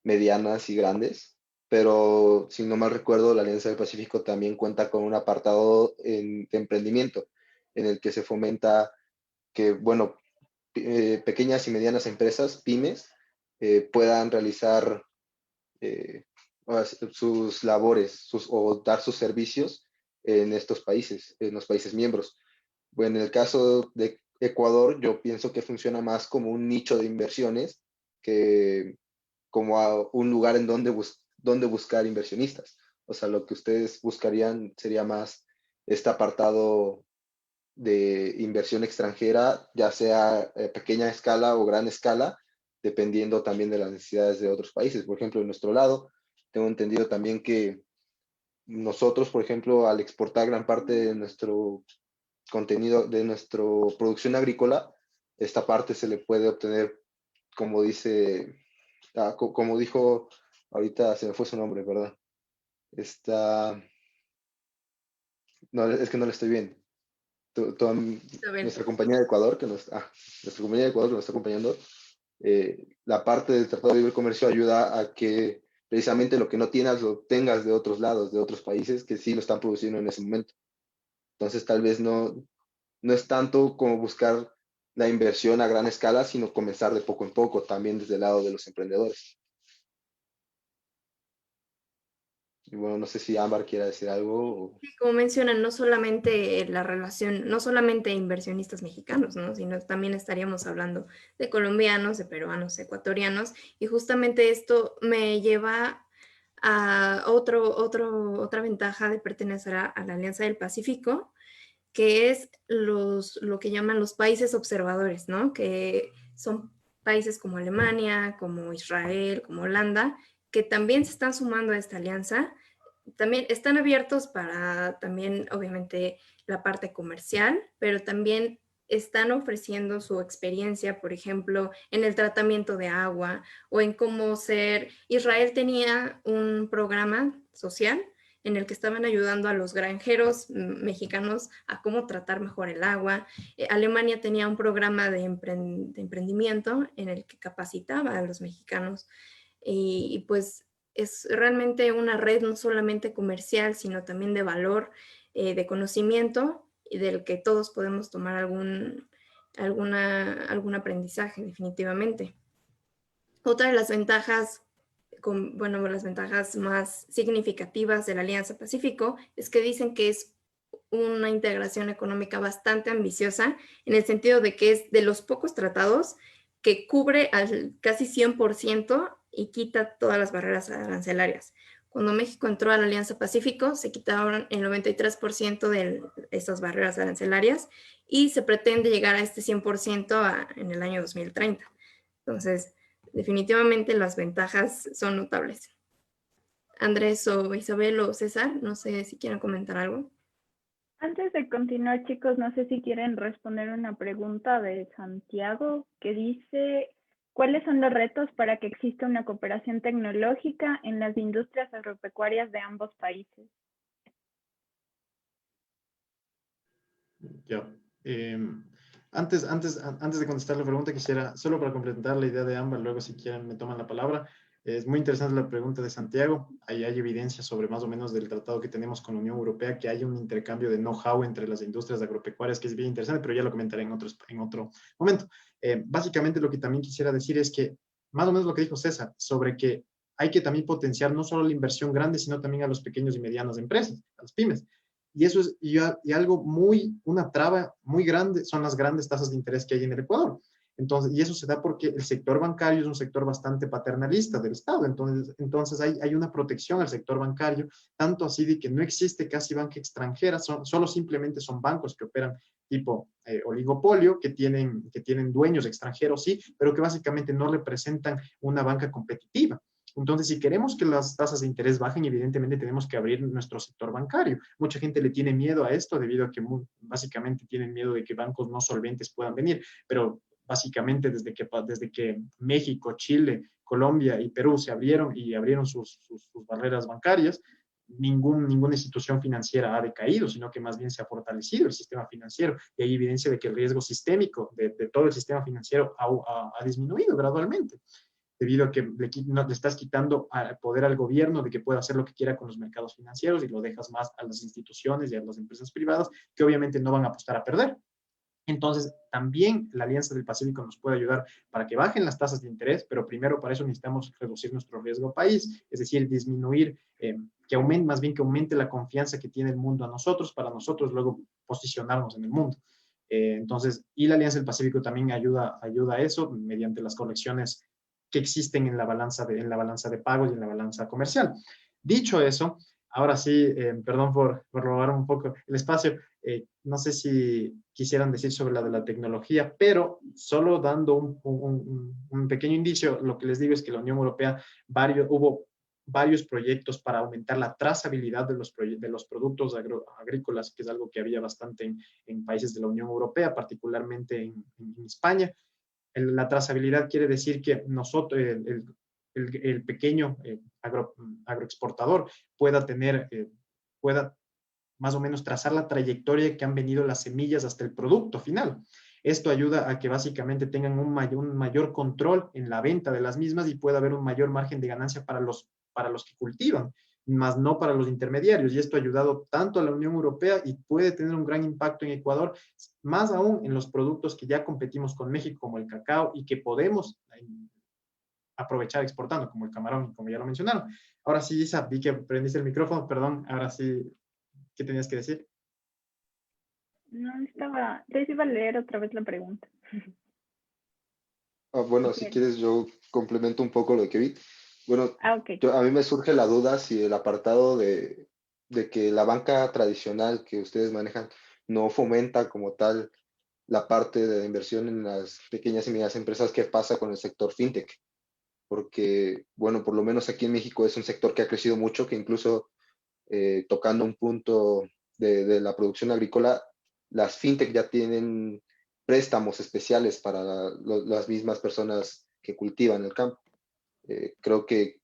medianas y grandes, pero si no mal recuerdo, la Alianza del Pacífico también cuenta con un apartado de emprendimiento en el que se fomenta que, bueno, pequeñas y medianas empresas, pymes, puedan realizar eh, sus labores o dar sus servicios en estos países, en los países miembros. Bueno, en el caso de Ecuador, yo pienso que funciona más como un nicho de inversiones que como a un lugar en donde buscar inversionistas. O sea, lo que ustedes buscarían sería más este apartado de inversión extranjera, ya sea pequeña escala o gran escala, dependiendo también de las necesidades de otros países. Por ejemplo, en nuestro lado, tengo entendido también que nosotros, por ejemplo, al exportar gran parte de nuestro contenido, de nuestra producción agrícola, esta parte se le puede obtener, como dice, como dijo, ahorita se me fue su nombre, ¿verdad? Esta, no, es que no le estoy viendo. A ver, Nuestra compañía de Ecuador, nuestra compañía de Ecuador que nos está acompañando, la parte del Tratado de Libre Comercio ayuda a que precisamente lo que no tienes lo tengas de otros lados, de otros países que sí lo están produciendo en ese momento. Entonces tal vez no es tanto como buscar la inversión a gran escala, sino comenzar de poco en poco, también desde el lado de los emprendedores. Y bueno, no sé si Ámbar quiera decir algo. como mencionan, no solamente la relación, no solamente inversionistas mexicanos, ¿no? Sino también estaríamos hablando de colombianos, de peruanos, ecuatorianos, y justamente esto me lleva a otra ventaja de pertenecer a la Alianza del Pacífico, que es lo que llaman los países observadores, ¿no? Que son países como Alemania, como Israel, como Holanda, que también se están sumando a esta alianza. También están abiertos para también, obviamente, la parte comercial, pero también están ofreciendo su experiencia, por ejemplo, en el tratamiento de agua o en cómo ser. Israel tenía un programa social en el que estaban ayudando a los granjeros mexicanos a cómo tratar mejor el agua. Alemania tenía un programa de emprendimiento en el que capacitaba a los mexicanos y pues es realmente una red no solamente comercial, sino también de valor, de conocimiento y del que todos podemos tomar algún aprendizaje definitivamente. Otra de las ventajas, bueno, las ventajas más significativas de la Alianza Pacífico es que dicen que es una integración económica bastante ambiciosa, en el sentido de que es de los pocos tratados que cubre al casi 100% y quita todas las barreras arancelarias. Cuando México entró a la Alianza Pacífico, se quitaron el 93% de estas barreras arancelarias y se pretende llegar a este 100% en el año 2030. Entonces, definitivamente las ventajas son notables. Andrés o Isabel o César, no sé si quieren comentar algo. Antes de continuar, chicos, no sé si quieren responder una pregunta de Santiago que dice, ¿cuáles son los retos para que exista una cooperación tecnológica en las industrias agropecuarias de ambos países? Ya. Antes de contestar la pregunta, quisiera, solo para completar la idea de Ámbar, luego si quieren me toman la palabra. Es muy interesante la pregunta de Santiago. Ahí hay evidencia sobre más o menos del tratado que tenemos con la Unión Europea, que hay un intercambio de know-how entre las industrias agropecuarias que es bien interesante, pero ya lo comentaré en otro momento. Básicamente lo que también quisiera decir es que, más o menos lo que dijo César, sobre que hay que también potenciar no solo la inversión grande, sino también a los pequeños y medianas empresas, a las pymes. Y eso es y algo una traba muy grande, son las grandes tasas de interés que hay en el Ecuador. Entonces, y eso se da porque el sector bancario es un sector bastante paternalista del Estado. Entonces hay una protección al sector bancario, tanto así de que no existe casi banca extranjera, solo simplemente son bancos que operan tipo oligopolio, que tienen dueños extranjeros, sí, pero que básicamente no representan una banca competitiva. Entonces, si queremos que las tasas de interés bajen, evidentemente tenemos que abrir nuestro sector bancario. Mucha gente le tiene miedo a esto debido a que básicamente tienen miedo de que bancos no solventes puedan venir, pero básicamente desde que México, Chile, Colombia y Perú se abrieron y abrieron sus barreras bancarias, ninguna institución financiera ha decaído, sino que más bien se ha fortalecido el sistema financiero y hay evidencia de que el riesgo sistémico de todo el sistema financiero ha disminuido gradualmente, debido a que le estás quitando poder al gobierno de que pueda hacer lo que quiera con los mercados financieros y lo dejas más a las instituciones y a las empresas privadas que obviamente no van a apostar a perder. Entonces, también la Alianza del Pacífico nos puede ayudar para que bajen las tasas de interés, pero primero para eso necesitamos reducir nuestro riesgo país, es decir, disminuir, más bien que aumente la confianza que tiene el mundo a nosotros, para nosotros luego posicionarnos en el mundo. Entonces, y la Alianza del Pacífico también ayuda a eso mediante las correcciones que existen en la balanza de pagos y en la balanza comercial. Dicho eso, ahora sí, perdón por robar un poco el espacio, no sé si quisieran decir sobre la de la tecnología, pero solo dando un pequeño indicio, lo que les digo es que la Unión Europea hubo varios proyectos para aumentar la trazabilidad de los productos agrícolas, que es algo que había bastante en países de la Unión Europea, particularmente en España. La trazabilidad quiere decir que nosotros, el pequeño agroexportador pueda más o menos trazar la trayectoria que han venido las semillas hasta el producto final. Esto ayuda a que básicamente tengan un mayor control en la venta de las mismas y pueda haber un mayor margen de ganancia para los que cultivan, más no para los intermediarios. Y esto ha ayudado tanto a la Unión Europea y puede tener un gran impacto en Ecuador, más aún en los productos que ya competimos con México, como el cacao, y que podemos aprovechar exportando, como el camarón, como ya lo mencionaron. Ahora sí, Isa, vi que prendiste el micrófono, perdón, ahora sí, ¿qué tenías que decir? No, te iba a leer otra vez la pregunta. Bueno, si quieres yo complemento un poco lo que vi. Bueno, Ok. a mí me surge la duda si el apartado de que la banca tradicional que ustedes manejan no fomenta como tal la parte de inversión en las pequeñas y medianas empresas. ¿Qué pasa con el sector fintech? Porque, bueno, por lo menos aquí en México es un sector que ha crecido mucho, que incluso tocando un punto de la producción agrícola, las fintech ya tienen préstamos especiales para las mismas personas que cultivan el campo. Creo que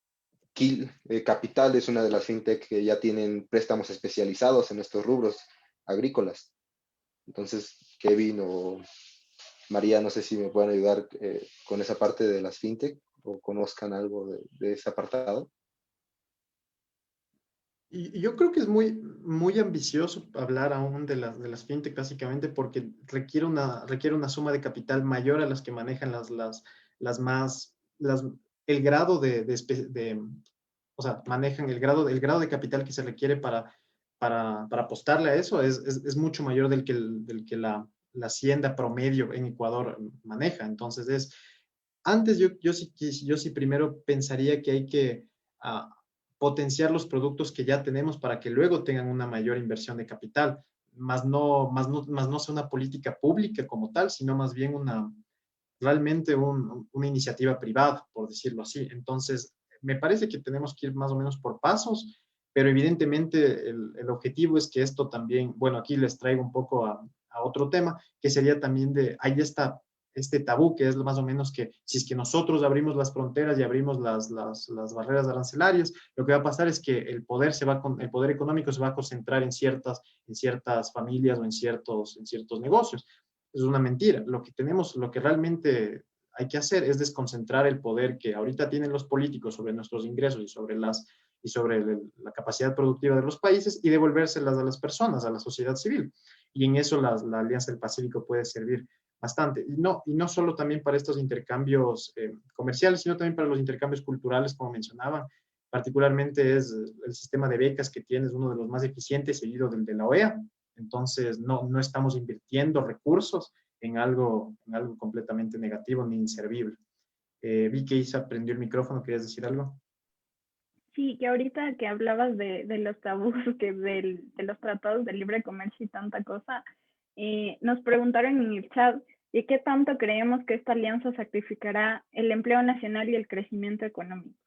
Capital es una de las fintech que ya tienen préstamos especializados en estos rubros agrícolas. Entonces, Kevin o María, no sé si me pueden ayudar con esa parte de las fintech o conozcan algo de ese apartado. Y yo creo que es muy ambicioso hablar aún de las fintech, básicamente porque requiere una suma de capital mayor a las que manejan el grado o sea, manejan el grado de capital que se requiere para apostarle a eso es mucho mayor del que la hacienda promedio en Ecuador maneja. Entonces, antes yo sí primero pensaría que hay que potenciar los productos que ya tenemos para que luego tengan una mayor inversión de capital, más no sea una política pública como tal, sino más bien realmente una iniciativa privada, por decirlo así. Entonces, me parece que tenemos que ir más o menos por pasos, pero evidentemente el objetivo es que esto también, bueno, aquí les traigo un poco a otro tema, que sería también hay este tabú que es más o menos que si es que nosotros abrimos las fronteras y abrimos las barreras arancelarias, lo que va a pasar es que el poder económico se va a concentrar en ciertas familias o en ciertos negocios. Es una mentira. Lo que realmente hay que hacer es desconcentrar el poder que ahorita tienen los políticos sobre nuestros ingresos y sobre la capacidad productiva de los países y devolvérselas a las personas, a la sociedad civil. Y en eso la Alianza del Pacífico puede servir bastante. Y no solo también para estos intercambios comerciales, sino también para los intercambios culturales, como mencionaban. Particularmente es el sistema de becas que tiene, es uno de los más eficientes, seguido del de la OEA. Entonces, no estamos invirtiendo recursos en algo completamente negativo ni inservible. Vi que Isa prendió el micrófono, ¿querías decir algo? Sí, que ahorita que hablabas de los tabús, de los tratados de libre comercio y tanta cosa, nos preguntaron en el chat de qué tanto creemos que esta alianza sacrificará el empleo nacional y el crecimiento económico.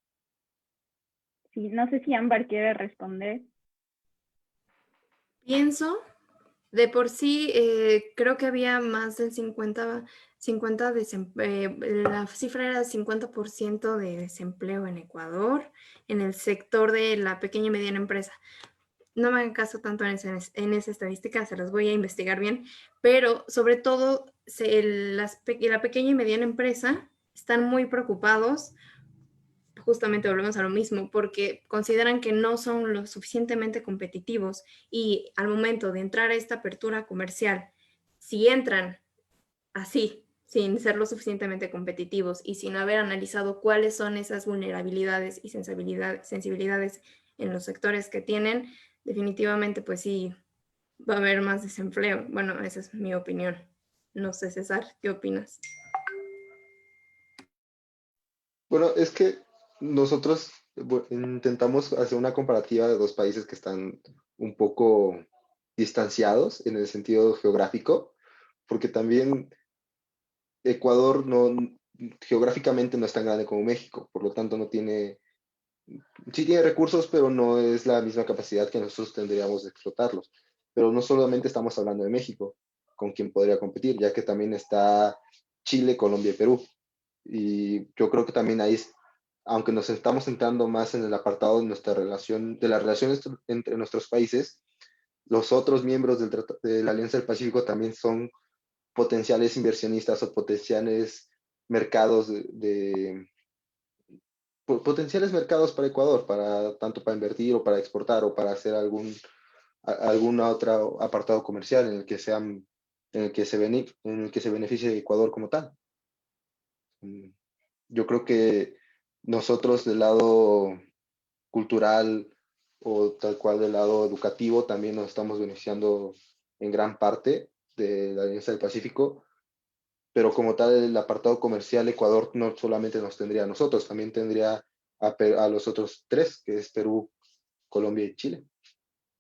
Sí, no sé si Ámbar quiere responder. Pienso, de por sí, creo que había más del 50 la cifra era 50% de desempleo en Ecuador, en el sector de la pequeña y mediana empresa. No me hagan caso tanto en esa estadística, se las voy a investigar bien, pero sobre todo la pequeña y mediana empresa están muy preocupados, justamente volvemos a lo mismo, porque consideran que no son lo suficientemente competitivos y al momento de entrar a esta apertura comercial, si entran así, sin ser lo suficientemente competitivos y sin haber analizado cuáles son esas vulnerabilidades y sensibilidades en los sectores que tienen, definitivamente pues sí va a haber más desempleo. Bueno, esa es mi opinión. No sé, César, ¿qué opinas? Bueno, es que nosotros intentamos hacer una comparativa de dos países que están un poco distanciados en el sentido geográfico, porque también Ecuador geográficamente no es tan grande como México, por lo tanto no tiene, sí tiene recursos, pero no es la misma capacidad que nosotros tendríamos de explotarlos. Pero no solamente estamos hablando de México, con quien podría competir, ya que también está Chile, Colombia y Perú. Y yo creo que también ahí, aunque nos estamos centrando más en el apartado de nuestra relación, de las relaciones entre nuestros países, los otros miembros de la Alianza del Pacífico también son potenciales inversionistas o potenciales mercados potenciales mercados para Ecuador, tanto para invertir o para exportar o para hacer algún otro apartado comercial en el que en el que se beneficie Ecuador como tal. Yo creo que nosotros del lado cultural o tal cual del lado educativo también nos estamos beneficiando en gran parte de la Alianza del Pacífico, pero como tal el apartado comercial Ecuador no solamente nos tendría a nosotros, también tendría a los otros tres, que es Perú, Colombia y Chile.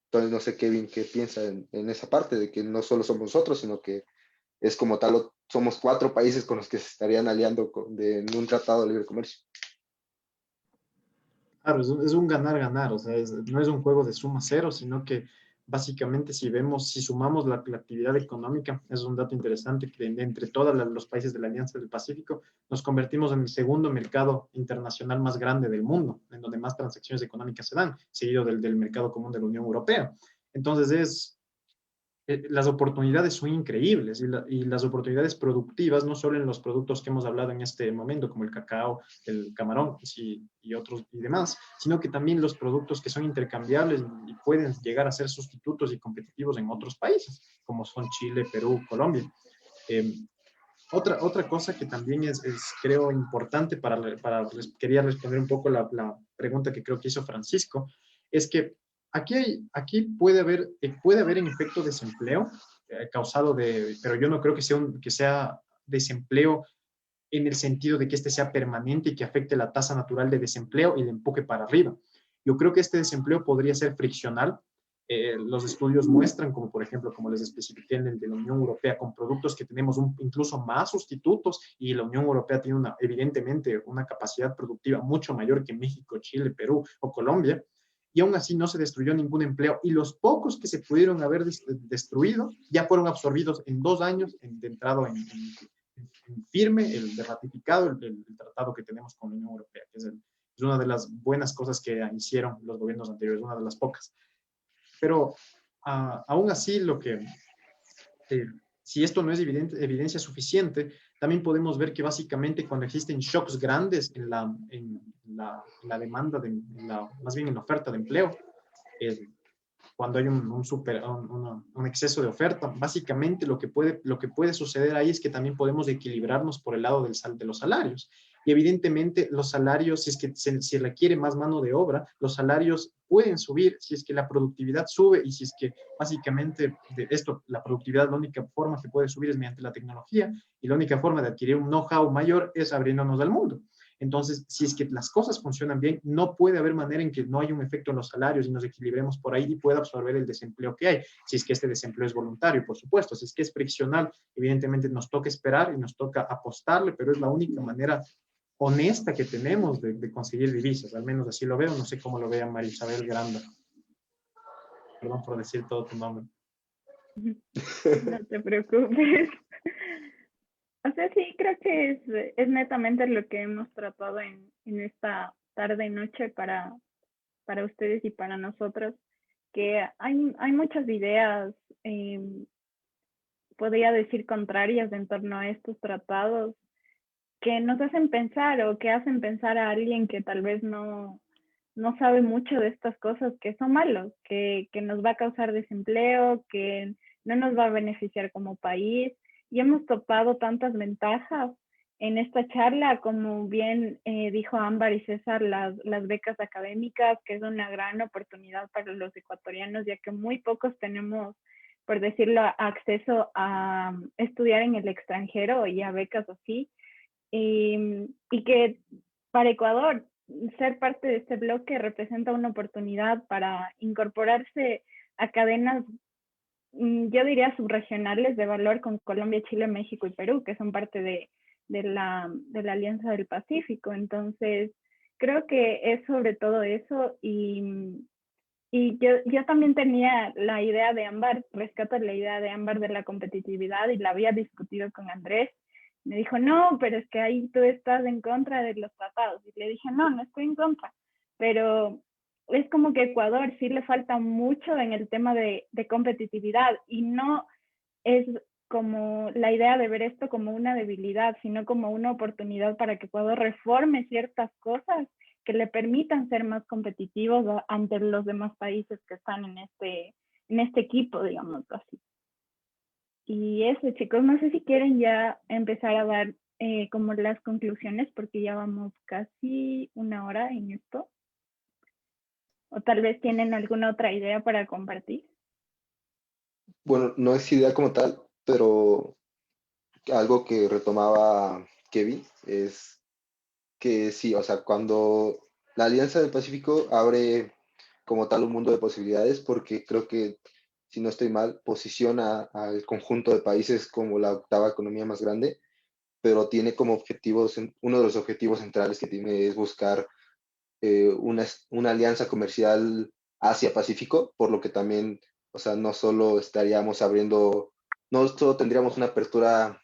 Entonces no sé, Kevin, qué piensa en esa parte de que no solo somos nosotros, sino que es como tal, somos 4 países con los que se estarían aliando en un tratado de libre comercio. Claro, es un ganar-ganar, o sea, no es un juego de suma cero, sino que básicamente si sumamos la actividad económica, es un dato interesante que entre todos los países de la Alianza del Pacífico nos convertimos en el segundo mercado internacional más grande del mundo, en donde más transacciones económicas se dan, seguido del mercado común de la Unión Europea. Entonces las oportunidades son increíbles y las oportunidades productivas, no solo en los productos que hemos hablado en este momento, como el cacao, el camarón y otros y demás, sino que también los productos que son intercambiables y pueden llegar a ser sustitutos y competitivos en otros países, como son Chile, Perú, Colombia. Eh, otra cosa que también creo, importante quería responder un poco la pregunta que creo que hizo Francisco, es que aquí puede haber en efecto desempleo causado pero yo no creo que sea desempleo en el sentido de que este sea permanente y que afecte la tasa natural de desempleo y le empuje para arriba. Yo creo que este desempleo podría ser friccional. Los estudios muestran, como por ejemplo, como les especifiqué en el de la Unión Europea, con productos que tenemos incluso más sustitutos y la Unión Europea tiene evidentemente una capacidad productiva mucho mayor que México, Chile, Perú o Colombia, y aún así no se destruyó ningún empleo y los pocos que se pudieron haber destruido ya fueron absorbidos en 2 años de entrado en firme, el de ratificado el tratado que tenemos con la Unión Europea, que es una de las buenas cosas que hicieron los gobiernos anteriores, una de las pocas. Pero aún así, si esto no es evidencia suficiente, también podemos ver que básicamente cuando existen shocks grandes en la demanda, más bien en la oferta de empleo, cuando hay un exceso de oferta, básicamente lo que puede suceder ahí es que también podemos equilibrarnos por el lado de los salarios. Y evidentemente los salarios, si es que se requiere más mano de obra, los salarios pueden subir si es que la productividad sube y si es que básicamente la productividad, la única forma que puede subir es mediante la tecnología y la única forma de adquirir un know-how mayor es abriéndonos al mundo. Entonces, si es que las cosas funcionan bien, no puede haber manera en que no haya un efecto en los salarios y nos equilibremos por ahí y pueda absorber el desempleo que hay. Si es que este desempleo es voluntario, por supuesto. Si es que es friccional, evidentemente nos toca esperar y nos toca apostarle, pero es la única manera honesta que tenemos de conseguir divisas, al menos así lo veo, no sé cómo lo vea María Isabel Granda. Perdón por decir todo tu nombre. No te preocupes. O sea, sí, creo que es netamente lo que hemos tratado en esta tarde y noche para ustedes y para nosotros, que hay muchas ideas, podría decir, contrarias en torno a estos tratados que nos hacen pensar o que hacen pensar a alguien que tal vez no sabe mucho de estas cosas, que son malos, que nos va a causar desempleo, que no nos va a beneficiar como país. Y hemos topado tantas ventajas en esta charla, como bien dijo Ámbar y César, las becas académicas, que es una gran oportunidad para los ecuatorianos, ya que muy pocos tenemos, por decirlo, acceso a estudiar en el extranjero y a becas así. Y que para Ecuador ser parte de este bloque representa una oportunidad para incorporarse a cadenas, yo diría subregionales de valor con Colombia, Chile, México y Perú, que son parte de la Alianza del Pacífico. Entonces, creo que es sobre todo eso y yo también tenía la idea de Ámbar, rescato la idea de Ámbar de la competitividad y la había discutido con Andrés. Me dijo, no, pero es que ahí tú estás en contra de los tratados. Y le dije, no estoy en contra, pero es como que a Ecuador sí le falta mucho en el tema de competitividad y no es como la idea de ver esto como una debilidad, sino como una oportunidad para que Ecuador reforme ciertas cosas que le permitan ser más competitivos ante los demás países que están en este equipo, digamos así. Y eso, chicos, no sé si quieren ya empezar a dar como las conclusiones, porque ya vamos casi una hora en esto. O tal vez tienen alguna otra idea para compartir. Bueno, no es idea como tal, pero algo que retomaba Kevin es que sí, o sea, cuando la Alianza del Pacífico abre como tal un mundo de posibilidades, porque creo que, si no estoy mal, posiciona al conjunto de países como la octava economía más grande, pero tiene como objetivos, uno de los objetivos centrales que tiene es buscar una alianza comercial Asia-Pacífico, por lo que también, o sea, no solo estaríamos abriendo, no solo tendríamos una apertura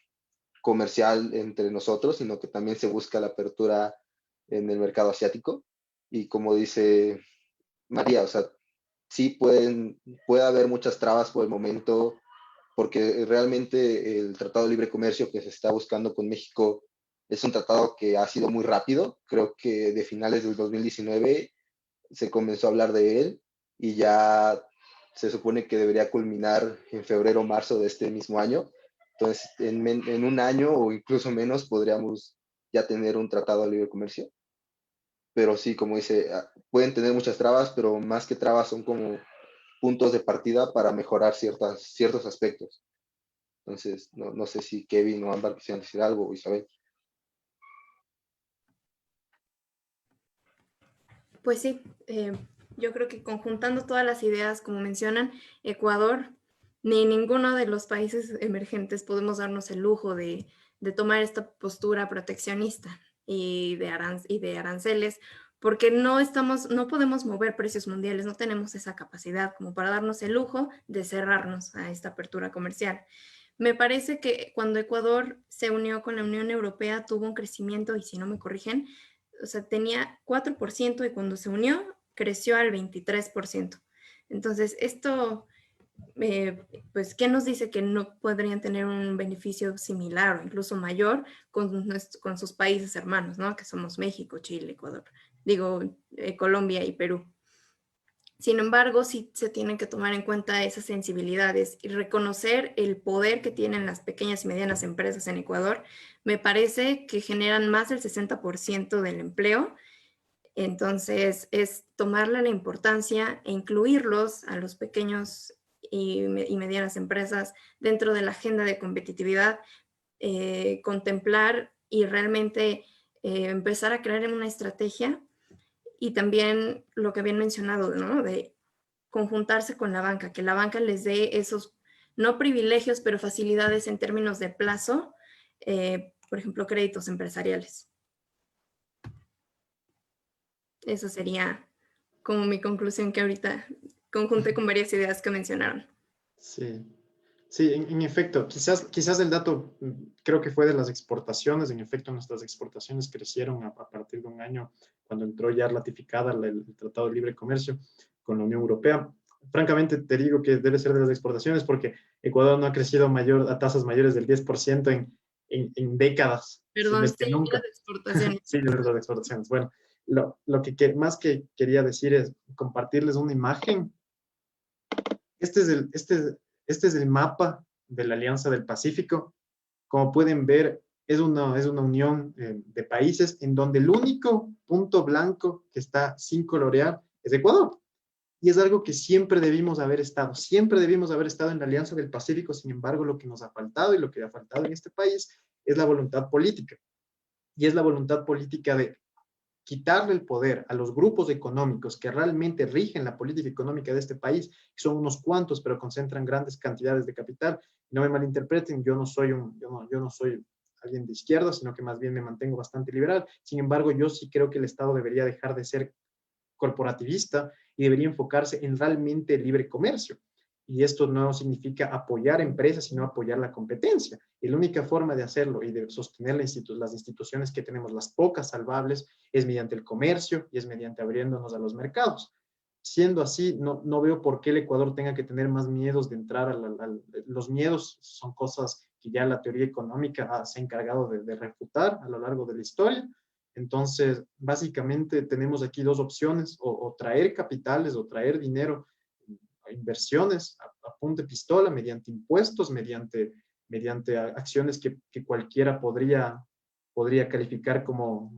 comercial entre nosotros, sino que también se busca la apertura en el mercado asiático. Y como dice María, o sea, sí puede haber muchas trabas por el momento, porque realmente el Tratado de Libre Comercio que se está buscando con México es un tratado que ha sido muy rápido. Creo que de finales del 2019 se comenzó a hablar de él y ya se supone que debería culminar en febrero o marzo de este mismo año. Entonces, en un año o incluso menos podríamos ya tener un tratado de libre comercio. Pero sí, como dice, pueden tener muchas trabas, pero más que trabas son como puntos de partida para mejorar ciertos aspectos. Entonces, no sé si Kevin o Ámbar quisieran decir algo, o Isabel. Pues sí, yo creo que conjuntando todas las ideas, como mencionan, Ecuador, ni ninguno de los países emergentes podemos darnos el lujo de tomar esta postura proteccionista y de aranceles, porque no podemos mover precios mundiales, no tenemos esa capacidad como para darnos el lujo de cerrarnos a esta apertura comercial. Me parece que cuando Ecuador se unió con la Unión Europea tuvo un crecimiento, y si no me corrigen, o sea, tenía 4% y cuando se unió creció al 23%. Entonces, esto, pues, ¿qué nos dice que no podrían tener un beneficio similar o incluso mayor con sus países hermanos, ¿no? Que somos México, Chile, Ecuador, Colombia y Perú. Sin embargo, sí se tienen que tomar en cuenta esas sensibilidades y reconocer el poder que tienen las pequeñas y medianas empresas en Ecuador. Me parece que generan más del 60% del empleo. Entonces, es tomarle la importancia e incluirlos a los pequeños y medianas empresas dentro de la agenda de competitividad, contemplar y realmente empezar a crear una estrategia. Y también lo que habían mencionado, ¿no? De conjuntarse con la banca, que la banca les dé esos, no privilegios, pero facilidades en términos de plazo, por ejemplo, créditos empresariales. Eso sería como mi conclusión, que ahorita conjunté con varias ideas que mencionaron. Sí, sí, en efecto, quizás el dato creo que fue de las exportaciones. En efecto, nuestras exportaciones crecieron a partir de un año cuando entró ya ratificada el Tratado de Libre Comercio con la Unión Europea. Francamente, te digo que debe ser de las exportaciones porque Ecuador no ha crecido a tasas mayores del 10% en décadas, si no Perdón, es que sí, nunca. las exportaciones. Sí, de las exportaciones. Bueno, lo más que quería decir es compartirles una imagen. Este es este es el mapa de la Alianza del Pacífico. Como pueden ver, es una unión de países en donde el único punto blanco que está sin colorear es Ecuador. Y es algo que siempre debimos haber estado en la Alianza del Pacífico. Sin embargo, lo que nos ha faltado y lo que ha faltado en este país es la voluntad política. Y es la voluntad política de quitarle el poder a los grupos económicos que realmente rigen la política económica de este país, que son unos cuantos, pero concentran grandes cantidades de capital. No me malinterpreten, yo no soy alguien de izquierda, sino que más bien me mantengo bastante liberal. Sin embargo, yo sí creo que el Estado debería dejar de ser corporativista y debería enfocarse en realmente el libre comercio. Y esto no significa apoyar empresas, sino apoyar la competencia. Y la única forma de hacerlo y de sostener las instituciones que tenemos, las pocas salvables, es mediante el comercio y es mediante abriéndonos a los mercados. Siendo así, no veo por qué el Ecuador tenga que tener más miedos de entrar los miedos son cosas que ya la teoría económica se ha encargado de refutar a lo largo de la historia. Entonces, básicamente tenemos aquí dos opciones, o traer capitales o traer dinero, inversiones a punta de pistola, mediante impuestos, mediante acciones que cualquiera podría calificar como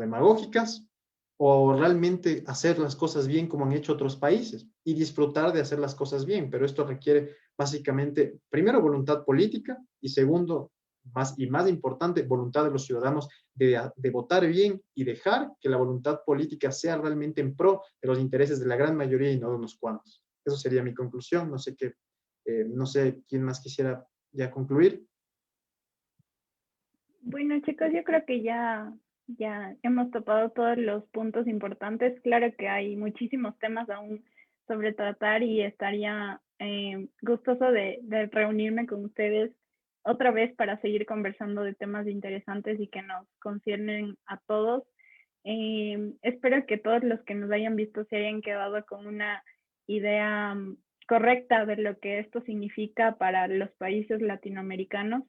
demagógicas, o realmente hacer las cosas bien como han hecho otros países y disfrutar de hacer las cosas bien. Pero esto requiere básicamente, primero, voluntad política y segundo, más importante, voluntad de los ciudadanos de votar bien y dejar que la voluntad política sea realmente en pro de los intereses de la gran mayoría y no de unos cuantos. Eso sería mi conclusión. No sé quién más quisiera ya concluir. Bueno, chicos, yo creo que ya hemos topado todos los puntos importantes. Claro que hay muchísimos temas aún sobre tratar y estaría gustoso de reunirme con ustedes otra vez para seguir conversando de temas interesantes y que nos conciernen a todos. Espero que todos los que nos hayan visto se hayan quedado con una idea correcta de lo que esto significa para los países latinoamericanos.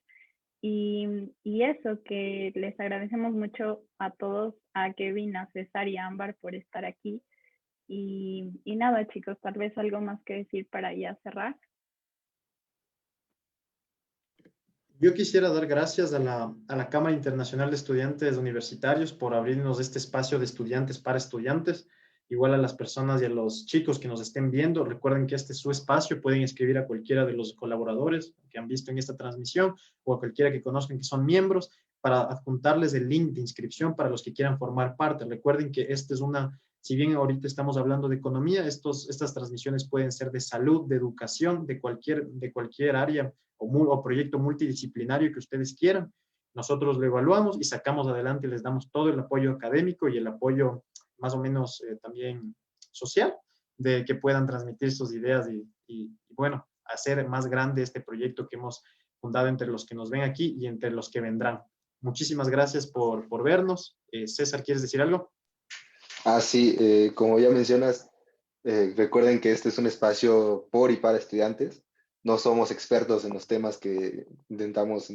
Y eso, que les agradecemos mucho a todos, a Kevin, a César y a Ámbar por estar aquí. Y nada, chicos, tal vez algo más que decir para ya cerrar. Yo quisiera dar gracias a la Cámara Internacional de Estudiantes Universitarios por abrirnos este espacio de estudiantes para estudiantes. Igual a las personas y a los chicos que nos estén viendo, recuerden que este es su espacio, pueden escribir a cualquiera de los colaboradores que han visto en esta transmisión o a cualquiera que conozcan que son miembros para adjuntarles el link de inscripción para los que quieran formar parte. Recuerden que si bien ahorita estamos hablando de economía, estas transmisiones pueden ser de salud, de educación, de cualquier área o proyecto multidisciplinario que ustedes quieran. Nosotros lo evaluamos y sacamos adelante y les damos todo el apoyo académico y el apoyo más o menos también social, de que puedan transmitir sus ideas y bueno, hacer más grande este proyecto que hemos fundado entre los que nos ven aquí y entre los que vendrán. Muchísimas gracias por vernos. César, ¿quieres decir algo? Sí, como ya mencionas, recuerden que este es un espacio por y para estudiantes. No somos expertos en los temas que intentamos,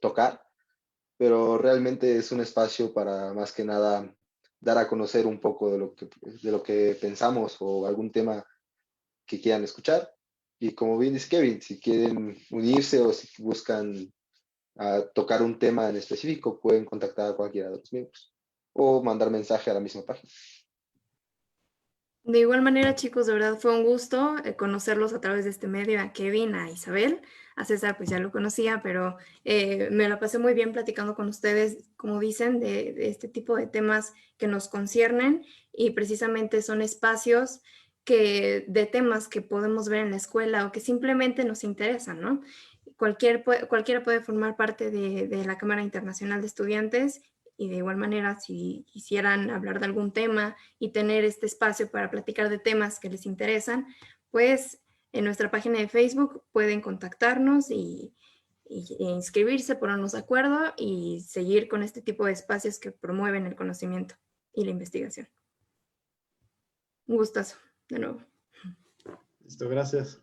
tocar, pero realmente es un espacio para más que nada dar a conocer un poco de lo que pensamos o algún tema que quieran escuchar. Y como bien dice Kevin, si quieren unirse o si buscan tocar un tema en específico, pueden contactar a cualquiera de los miembros o mandar mensaje a la misma página. De igual manera, chicos, de verdad fue un gusto conocerlos a través de este medio, a Kevin, a Isabel, a César pues ya lo conocía, pero me la pasé muy bien platicando con ustedes, como dicen, de este tipo de temas que nos conciernen y precisamente son espacios de temas que podemos ver en la escuela o que simplemente nos interesan, ¿no? Cualquiera puede formar parte de la Cámara Internacional de Estudiantes Y de igual manera, si quisieran hablar de algún tema y tener este espacio para platicar de temas que les interesan, pues en nuestra página de Facebook pueden contactarnos e inscribirse, ponernos de acuerdo y seguir con este tipo de espacios que promueven el conocimiento y la investigación. Un gustazo, de nuevo. Listo, gracias.